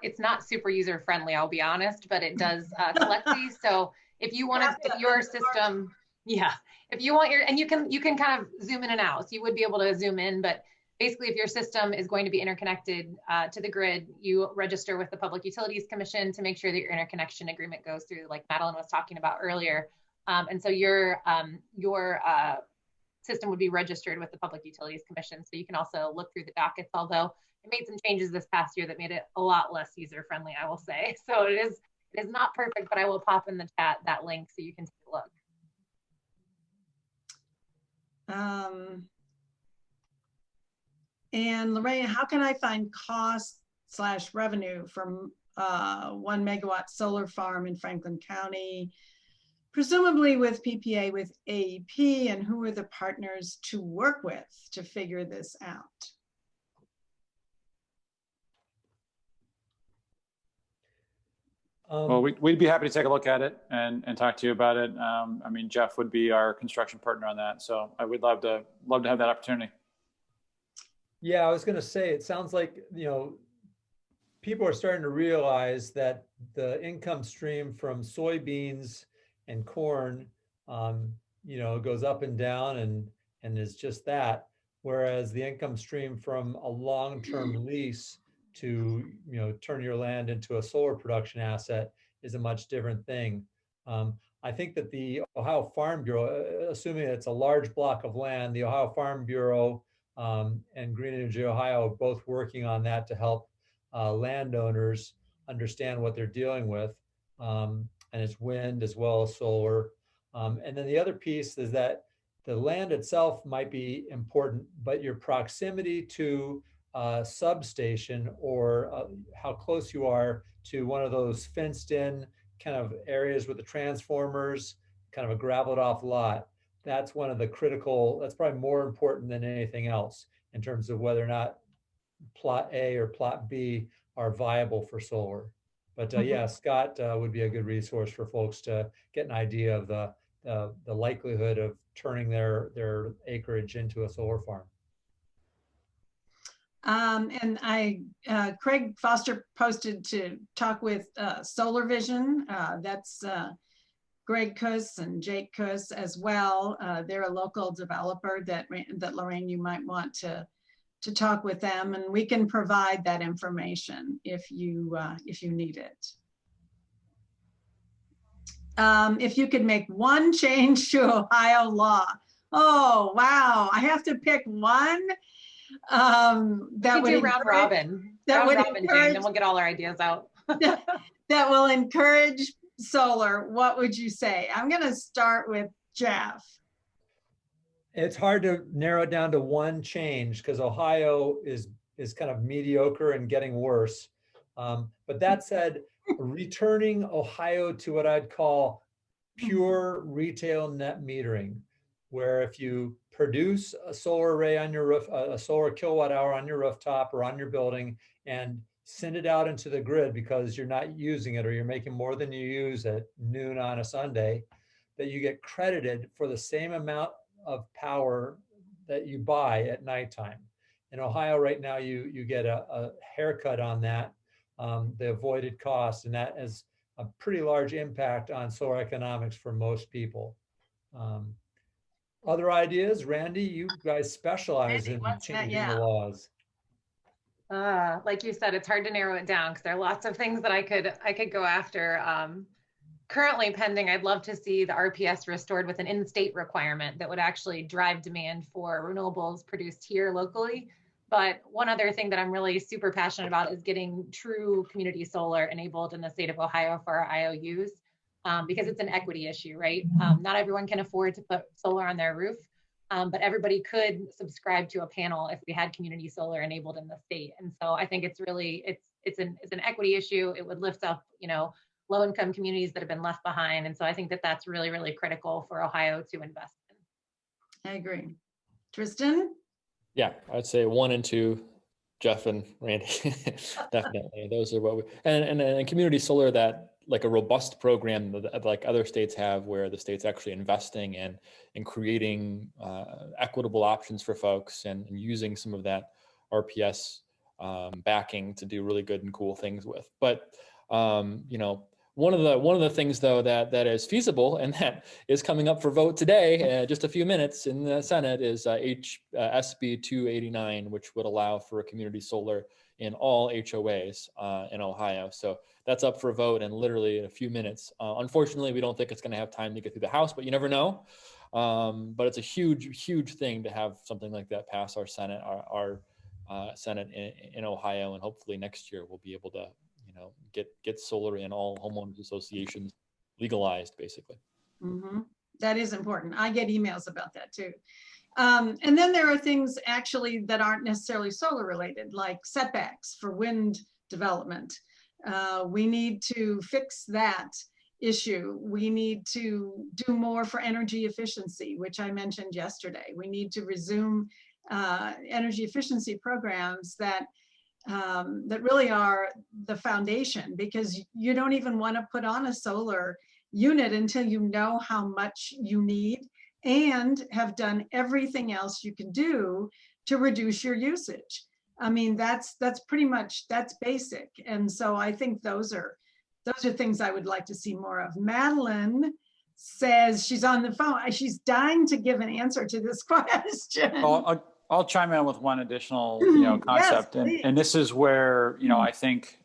It's not super user friendly, I'll be honest, but it does collect these. So if you want to, if your system, yeah, if you want and you can kind of zoom in and out. So you would be able to zoom in, but basically if your system is going to be interconnected to the grid, you register with the Public Utilities Commission to make sure that your interconnection agreement goes through, like Madeline was talking about earlier. And so your system would be registered with the Public Utilities Commission. So you can also look through the dockets, although it made some changes this past year that made it a lot less user friendly, I will say. So it is not perfect, but I will pop in the chat that link so you can take a look. And Lorraine, how can I find cost/revenue from 1 megawatt solar farm in Franklin County, presumably with PPA with AEP, and who are the partners to work with to figure this out? Well, we'd be happy to take a look at it and talk to you about it. I mean, Jeff would be our construction partner on that, so I would love to have that opportunity. Yeah, I was going to say, it sounds like, people are starting to realize that the income stream from soybeans and corn, goes up and down and is just that. Whereas the income stream from a long-term lease to, turn your land into a solar production asset is a much different thing. I think that the Ohio Farm Bureau, assuming it's a large block of land, the Ohio Farm Bureau and Green Energy Ohio are both working on that to help landowners understand what they're dealing with. And it's wind as well as solar. And then the other piece is that the land itself might be important, but your proximity to a substation or how close you are to one of those fenced in kind of areas with the transformers, kind of a graveled off lot. That's one of the critical, that's probably more important than anything else in terms of whether or not plot A or plot B are viable for solar. But yeah, Scott would be a good resource for folks to get an idea of the likelihood of turning their acreage into a solar farm. And Craig Foster posted to talk with Solar Vision. That's Greg Kuss and Jake Kuss as well. They're a local developer that Lorraine, you might want to talk with them, and we can provide that information if you need it. If you could make one change to Ohio law. Oh, wow. I have to pick one. That would do round robin. That would encourage, then we'll get all our ideas out. that will encourage solar. What would you say? I'm going to start with Jeff. It's hard to narrow it down to one change because Ohio is kind of mediocre and getting worse. But that said, returning Ohio to what I'd call pure retail net metering, where if you produce a solar array on your roof, a solar kilowatt hour on your rooftop or on your building, and send it out into the grid because you're not using it or you're making more than you use at noon on a Sunday, that you get credited for the same amount of power that you buy at nighttime. In Ohio right now, you get a haircut on that, the avoided cost, and that has a pretty large impact on solar economics for most people. Other ideas? Randy, you guys specialize in changing the laws. Like you said, it's hard to narrow it down because there are lots of things that I could go after. Currently pending, I'd love to see the RPS restored with an in-state requirement that would actually drive demand for renewables produced here locally. But one other thing that I'm really super passionate about is getting true community solar enabled in the state of Ohio for our IOUs, because it's an equity issue, right? Not everyone can afford to put solar on their roof, but everybody could subscribe to a panel if we had community solar enabled in the state. And so I think it's really, it's an equity issue. It would lift up, low-income communities that have been left behind. And so I think that that's really, really critical for Ohio to invest in. I agree. Tristan? Yeah, I'd say 1 and 2, Jeff and Randy, definitely. Those are what we, and community solar, that like a robust program that like other states have, where the state's actually investing and creating equitable options for folks and using some of that RPS backing to do really good and cool things with. But you know, one of the things though that is feasible and that is coming up for vote today, just a few minutes in the Senate, is SB 289, which would allow for community solar in all HOAs in Ohio. So that's up for a vote in literally a few minutes. Unfortunately, we don't think it's going to have time to get through the House, but you never know. But it's a huge thing to have something like that pass our Senate, our Senate in Ohio, and hopefully next year we'll be able to, you know, get solar in all homeowners associations legalized, basically. Mm-hmm. That is important. I get emails about that too. And then there are things actually that aren't necessarily solar related, like setbacks for wind development. We need to fix that issue. We need to do more for energy efficiency, which I mentioned yesterday. We need to resume energy efficiency programs that really are the foundation, because you don't even want to put on a solar unit until you know how much you need and have done everything else you can do to reduce your usage. I mean, that's pretty much, that's basic. And so I think those are things I would like to see more of. Madeline says she's on the phone. She's dying to give an answer to this question. I'll chime in with one additional, you know, concept. Yes, and this is where, you know, I think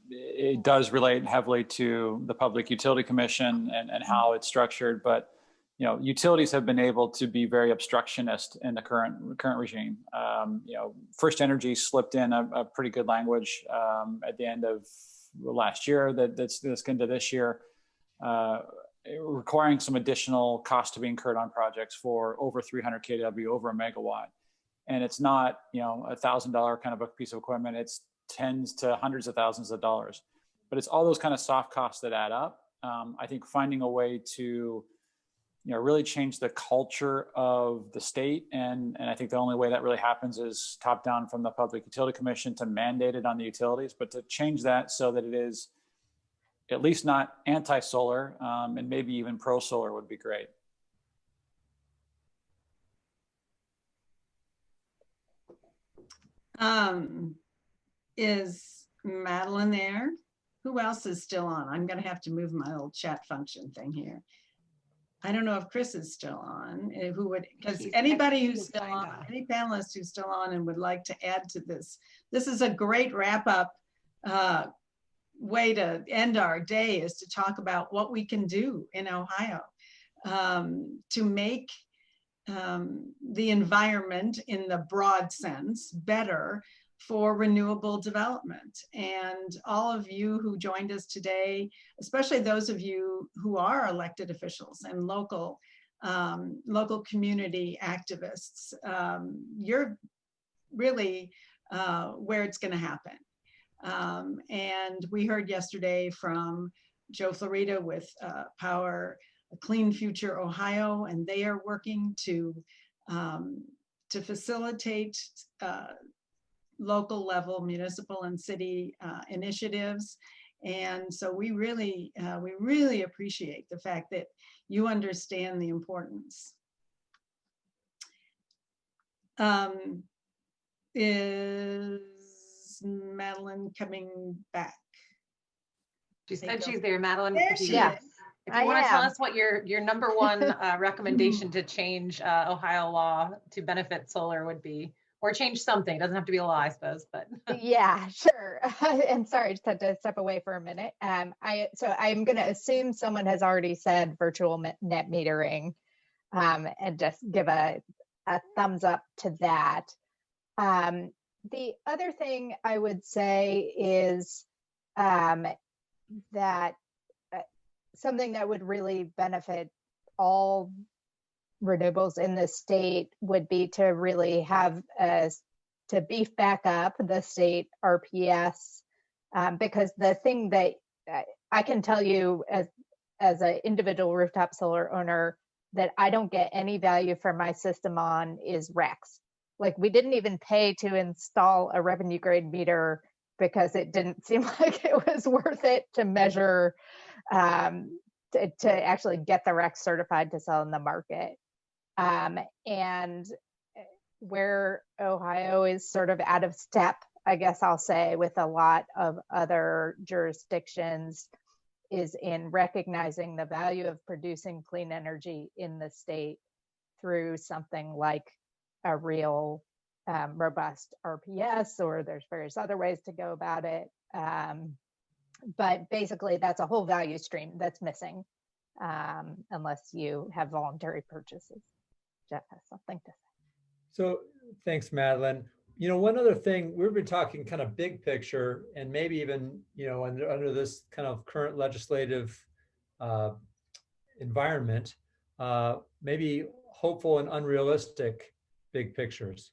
it does relate heavily to the Public Utility Commission and how it's structured. But, you know, utilities have been able to be very obstructionist in the current regime. You know, First Energy slipped in a pretty good language at the end of last year that's into this year, requiring some additional cost to be incurred on projects for over 300 kW, over a megawatt. And it's not, you know, $1,000 kind of a piece of equipment. It's tens to hundreds of thousands of dollars. But it's all those kind of soft costs that add up. I think finding a way to, you know, really change the culture of the state. And I think the only way that really happens is top down from the Public Utility Commission to mandate it on the utilities, but to change that so that it is at least not anti-solar, and maybe even pro-solar would be great. Is Madeline there? Who else is still on? I'm going to have to move my old chat function thing here. I don't know if Chris is still on. Who would, because anybody who's still on, any panelist who's still on and would like to add to this. This is a great wrap up way to end our day, is to talk about what we can do in Ohio to make the environment in the broad sense better for renewable development. And all of you who joined us today, especially those of you who are elected officials and local community activists, you're really where it's going to happen. And we heard yesterday from Joe Florida with Power A Clean Future Ohio, and they are working to facilitate local level municipal and city initiatives. And so we really appreciate the fact that you understand the importance. Is Madeline coming back? She said she's there, Madeline. There she Yeah. is. If you want to tell us what your number one recommendation to change Ohio law to benefit solar would be, or change something. It doesn't have to be a law, I suppose, but. Yeah, sure. And sorry, I just had to step away for a minute. So I'm going to assume someone has already said virtual net metering, and just give a thumbs up to that. The other thing I would say is that something that would really benefit all renewables in the state would be to really have to beef back up the state RPS, because the thing that I can tell you as an individual rooftop solar owner that I don't get any value from my system on is RECs. like we didn't even pay to install a revenue grade meter because it didn't seem like it was worth it to measure, to actually get the REC certified to sell in the market. And where Ohio is sort of out of step, I guess I'll say, with a lot of other jurisdictions, is in recognizing the value of producing clean energy in the state through something like a real robust RPS, or there's various other ways to go about it. But basically, that's a whole value stream that's missing unless you have voluntary purchases. Jeff has something to say. So thanks, Madeline. You know, one other thing, we've been talking kind of big picture, and maybe even, you know, under this kind of current legislative environment, maybe hopeful and unrealistic big pictures.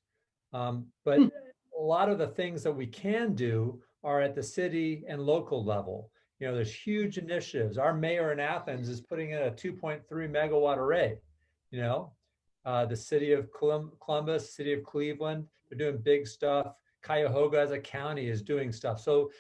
But a lot of the things that we can do are at the city and local level. You know, there's huge initiatives. Our mayor in Athens is putting in a 2.3 megawatt array. You know, the city of Columbus, city of Cleveland, they're doing big stuff. Cuyahoga as a county is doing stuff. So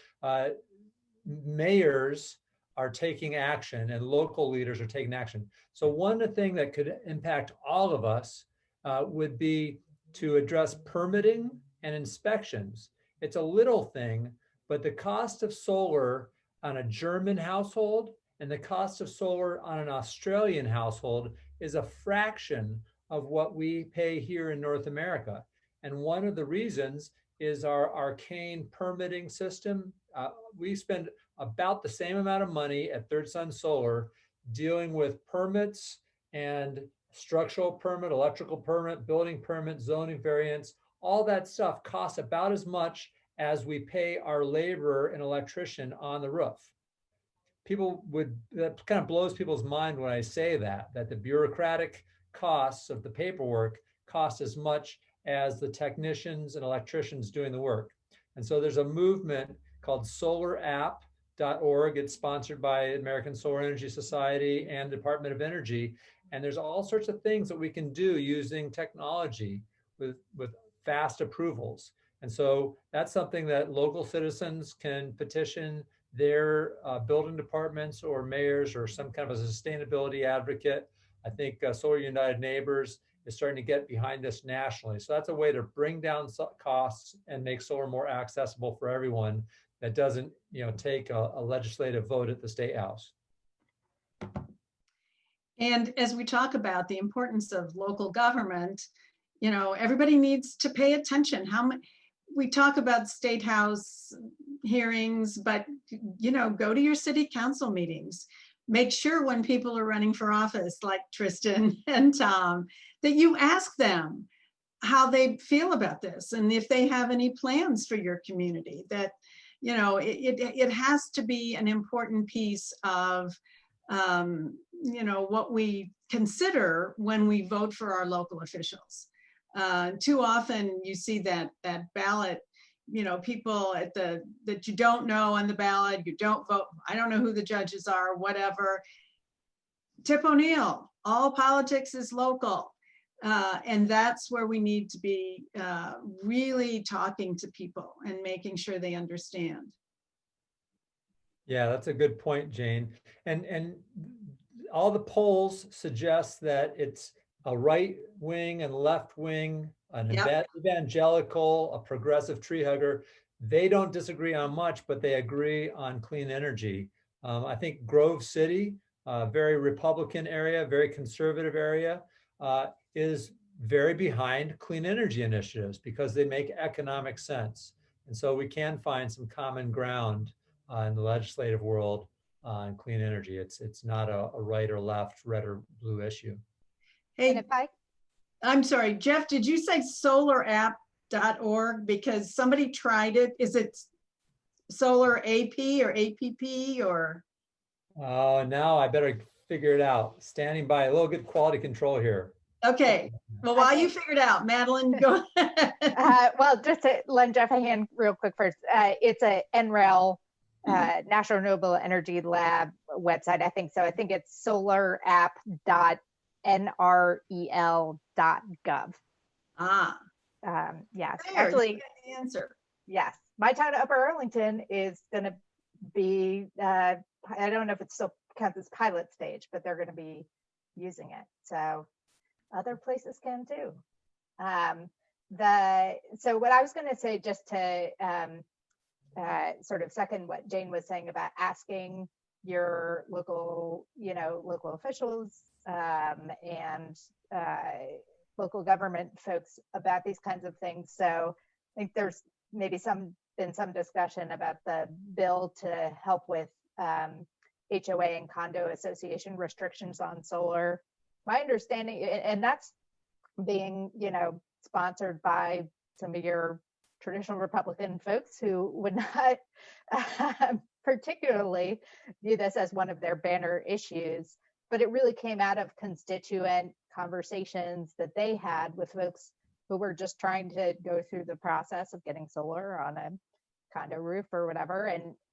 mayors are taking action and local leaders are taking action. So one thing that could impact all of us would be to address permitting and inspections. It's a little thing, but the cost of solar on a German household and the cost of solar on an Australian household is a fraction of what we pay here in North America. And one of the reasons is our arcane permitting system. We spend about the same amount of money at Third Sun Solar dealing with permits and structural permit, electrical permit, building permit, zoning variants. All that stuff costs about as much as we pay our laborer and electrician on the roof. That kind of blows people's mind when I say that the bureaucratic costs of the paperwork cost as much as the technicians and electricians doing the work. And so there's a movement called solarapp.org. It's sponsored by American Solar Energy Society and Department of Energy. And there's all sorts of things that we can do using technology with fast approvals. And so that's something that local citizens can petition their building departments or mayors or some kind of a sustainability advocate. I think Solar United Neighbors is starting to get behind this nationally. So that's a way to bring down costs and make solar more accessible for everyone that doesn't, you know, take a legislative vote at the State House. And as we talk about the importance of local government, you know, everybody needs to pay attention. We talk about State House hearings, but, you know, go to your city council meetings. Make sure when people are running for office, like Tristan and Tom, that you ask them how they feel about this and if they have any plans for your community. That, you know, it has to be an important piece of, you know, what we consider when we vote for our local officials. Too often you see that ballot, you know, people that you don't know on the ballot, you don't vote. I don't know who the judges are, whatever. Tip O'Neill, all politics is local. And that's where we need to be really talking to people and making sure they understand. Yeah, that's a good point, Jane. And all the polls suggest that it's a right wing and left wing, an evangelical, a progressive tree hugger. They don't disagree on much, but they agree on clean energy. I think Grove City, very Republican area, very conservative area, is very behind clean energy initiatives because they make economic sense. And so we can find some common ground in the legislative world on clean energy. It's not a right or left, red or blue issue. Hey, I'm sorry, Jeff, did you say solarapp.org? Because somebody tried it. Is it Solar AP or APP or? Oh, now I better figure it out. Standing by, a little good quality control here. Okay, well, while you figure it out, Madeline, go ahead. Well, just to lend Jeff a hand real quick first, it's a NREL, National Renewable Energy Lab website, I think so. I think it's solarapp.nrel.gov. Ah, Yes, There, actually, you got the answer. yes. My town, Upper Arlington, is going to be, I don't know if it still counts as pilot stage, but they're going to be using it. So other places can too. So what I was going to say, just to sort of second what Jane was saying about asking your local, local officials and local government folks about these kinds of things. So I think there's maybe been some discussion about the bill to help with HOA and condo association restrictions on solar. My understanding, and that's being, sponsored by some of your traditional Republican folks who would not particularly view this as one of their banner issues, but it really came out of constituent conversations that they had with folks who were just trying to go through the process of getting solar on a condo roof or whatever,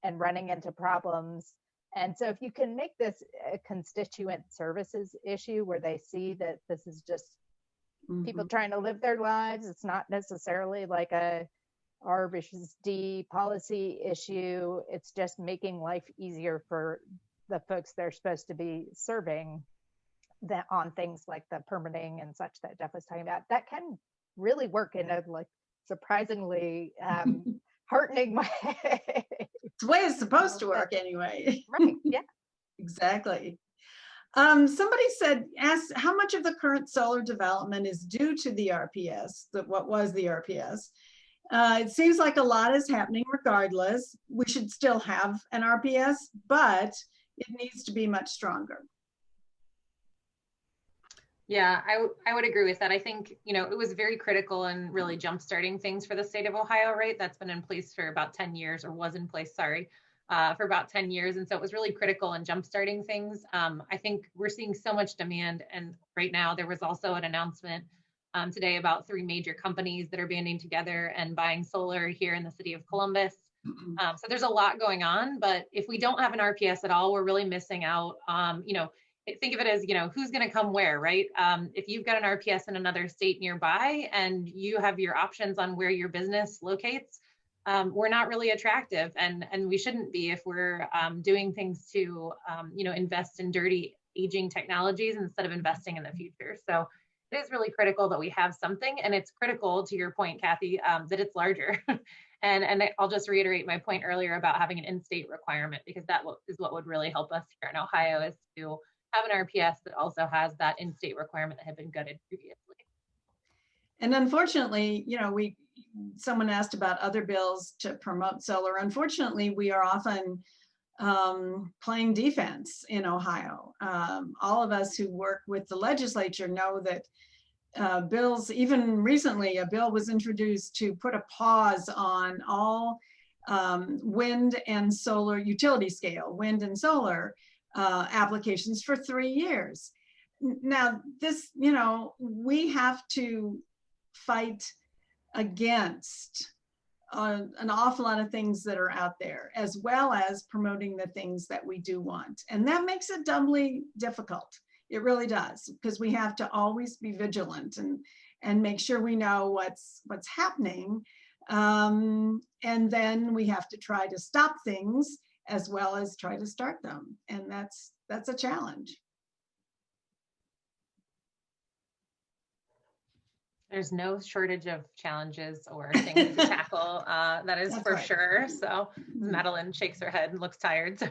and running into problems. And so if you can make this a constituent services issue where they see that this is just people trying to live their lives, it's not necessarily like a R versus D policy issue, it's just making life easier for the folks they're supposed to be serving, that on things like the permitting and such that Jeff was talking about, that can really work in a like surprisingly heartening way. It's the way it's supposed to work anyway. Right, yeah. Exactly. Somebody asked how much of the current solar development is due to the RPS, what was the RPS. It seems like a lot is happening regardless. We should still have an RPS, but it needs to be much stronger. Yeah, I would agree with that. I think, it was very critical in really jumpstarting things for the state of Ohio, right? That's been in place for about 10 years, or was in place, sorry, for about 10 years. And so it was really critical in jumpstarting things. I think we're seeing so much demand. And right now there was also an announcement today about 3 major companies that are banding together and buying solar here in the city of Columbus. So there's a lot going on, but if we don't have an RPS at all, we're really missing out. Think of it as, who's going to come where, right? If you've got an RPS in another state nearby and you have your options on where your business locates, we're not really attractive, and we shouldn't be if we're doing things to, invest in dirty aging technologies instead of investing in the future. So it is really critical that we have something, and it's critical, to your point, Kathy, that it's larger. And I'll just reiterate my point earlier about having an in-state requirement, because that is what would really help us here in Ohio, is to have an RPS that also has that in-state requirement that had been gutted previously. And unfortunately, someone asked about other bills to promote solar. Unfortunately, we are often playing defense in Ohio. All of us who work with the legislature know that bills, even recently, a bill was introduced to put a pause on all wind and solar, utility scale wind and solar applications for 3 years. Now, this, we have to fight against an awful lot of things that are out there, as well as promoting the things that we do want. And that makes it doubly difficult. It really does, because we have to always be vigilant and make sure we know what's happening. And then we have to try to stop things as well as try to start them. And that's a challenge. There's no shortage of challenges or things to tackle. That is that's for right. Sure. So Madeline shakes her head and looks tired. So,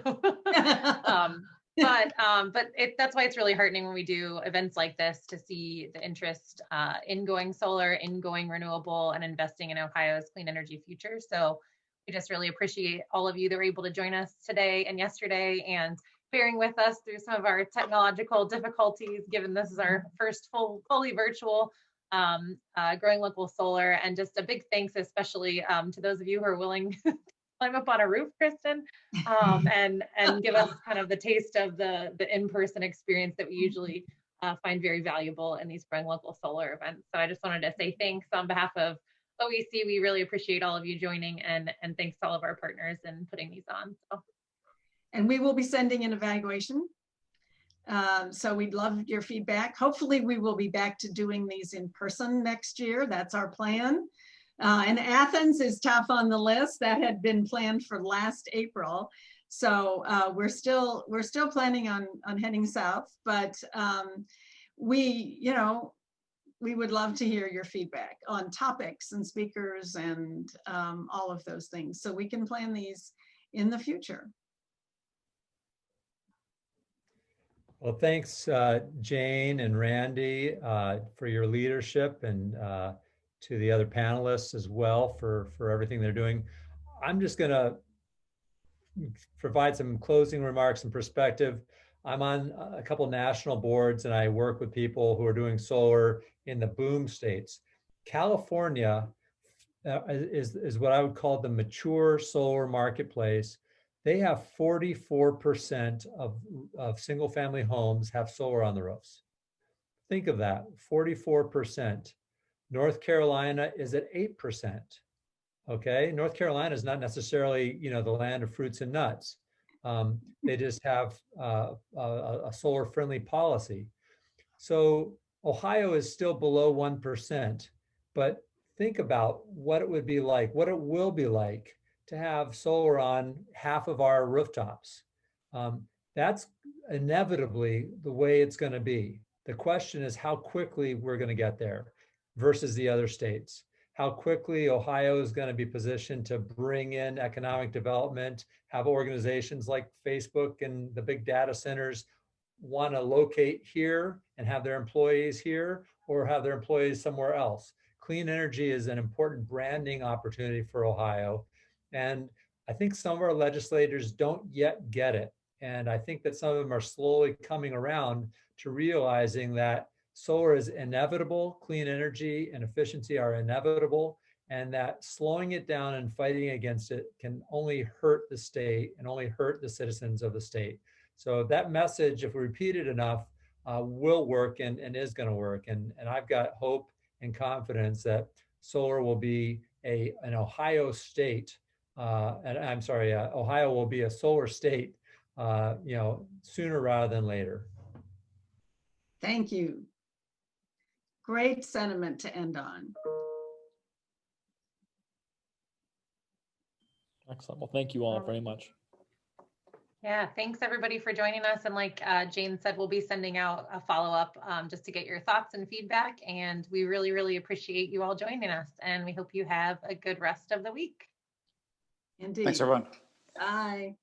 but that's why it's really heartening when we do events like this to see the interest in going solar, in going renewable, and investing in Ohio's clean energy future. So we just really appreciate all of you that were able to join us today and yesterday, and bearing with us through some of our technological difficulties, given this is our first fully virtual Growing Local Solar. And just a big thanks, especially to those of you who are willing to climb up on a roof, Kristen, and give us kind of the taste of the in-person experience that we usually find very valuable in these Growing Local Solar events. So I just wanted to say thanks on behalf of OEC. We really appreciate all of you joining, and thanks to all of our partners in putting these on. So. And we will be sending an evaluation So we'd love your feedback. Hopefully we will be back to doing these in person next year. That's our plan. And Athens is top on the list. That had been planned for last April. So we're still planning on heading south, but we would love to hear your feedback on topics and speakers and all of those things, so we can plan these in the future. Well, thanks, Jane and Randy, for your leadership, and to the other panelists as well for everything they're doing. I'm just going to provide some closing remarks and perspective. I'm on a couple national boards, and I work with people who are doing solar in the boom states. California is what I would call the mature solar marketplace. They have 44% of single family homes have solar on the roofs. Think of that, 44%. North Carolina is at 8%. Okay, North Carolina is not necessarily, the land of fruits and nuts. They just have a solar friendly policy. So Ohio is still below 1%, but think about what it would be like, what it will be like to have solar on half of our rooftops. That's inevitably the way it's going to be. The question is how quickly we're going to get there versus the other states. How quickly Ohio is going to be positioned to bring in economic development, have organizations like Facebook and the big data centers want to locate here and have their employees here, or have their employees somewhere else. Clean energy is an important branding opportunity for Ohio. And I think some of our legislators don't yet get it. And I think that some of them are slowly coming around to realizing that solar is inevitable, clean energy and efficiency are inevitable, and that slowing it down and fighting against it can only hurt the state and only hurt the citizens of the state. So that message, if we repeat it enough, will work and is going to work. And I've got hope and confidence that solar will be an Ohio state, Ohio will be a solar state, sooner rather than later. Thank you. Great sentiment to end on. Excellent. Well, thank you all very much. Yeah, thanks everybody for joining us. And like Jane said, we'll be sending out a follow-up just to get your thoughts and feedback. And we really, really appreciate you all joining us. And we hope you have a good rest of the week. Indeed. Thanks, everyone. Bye.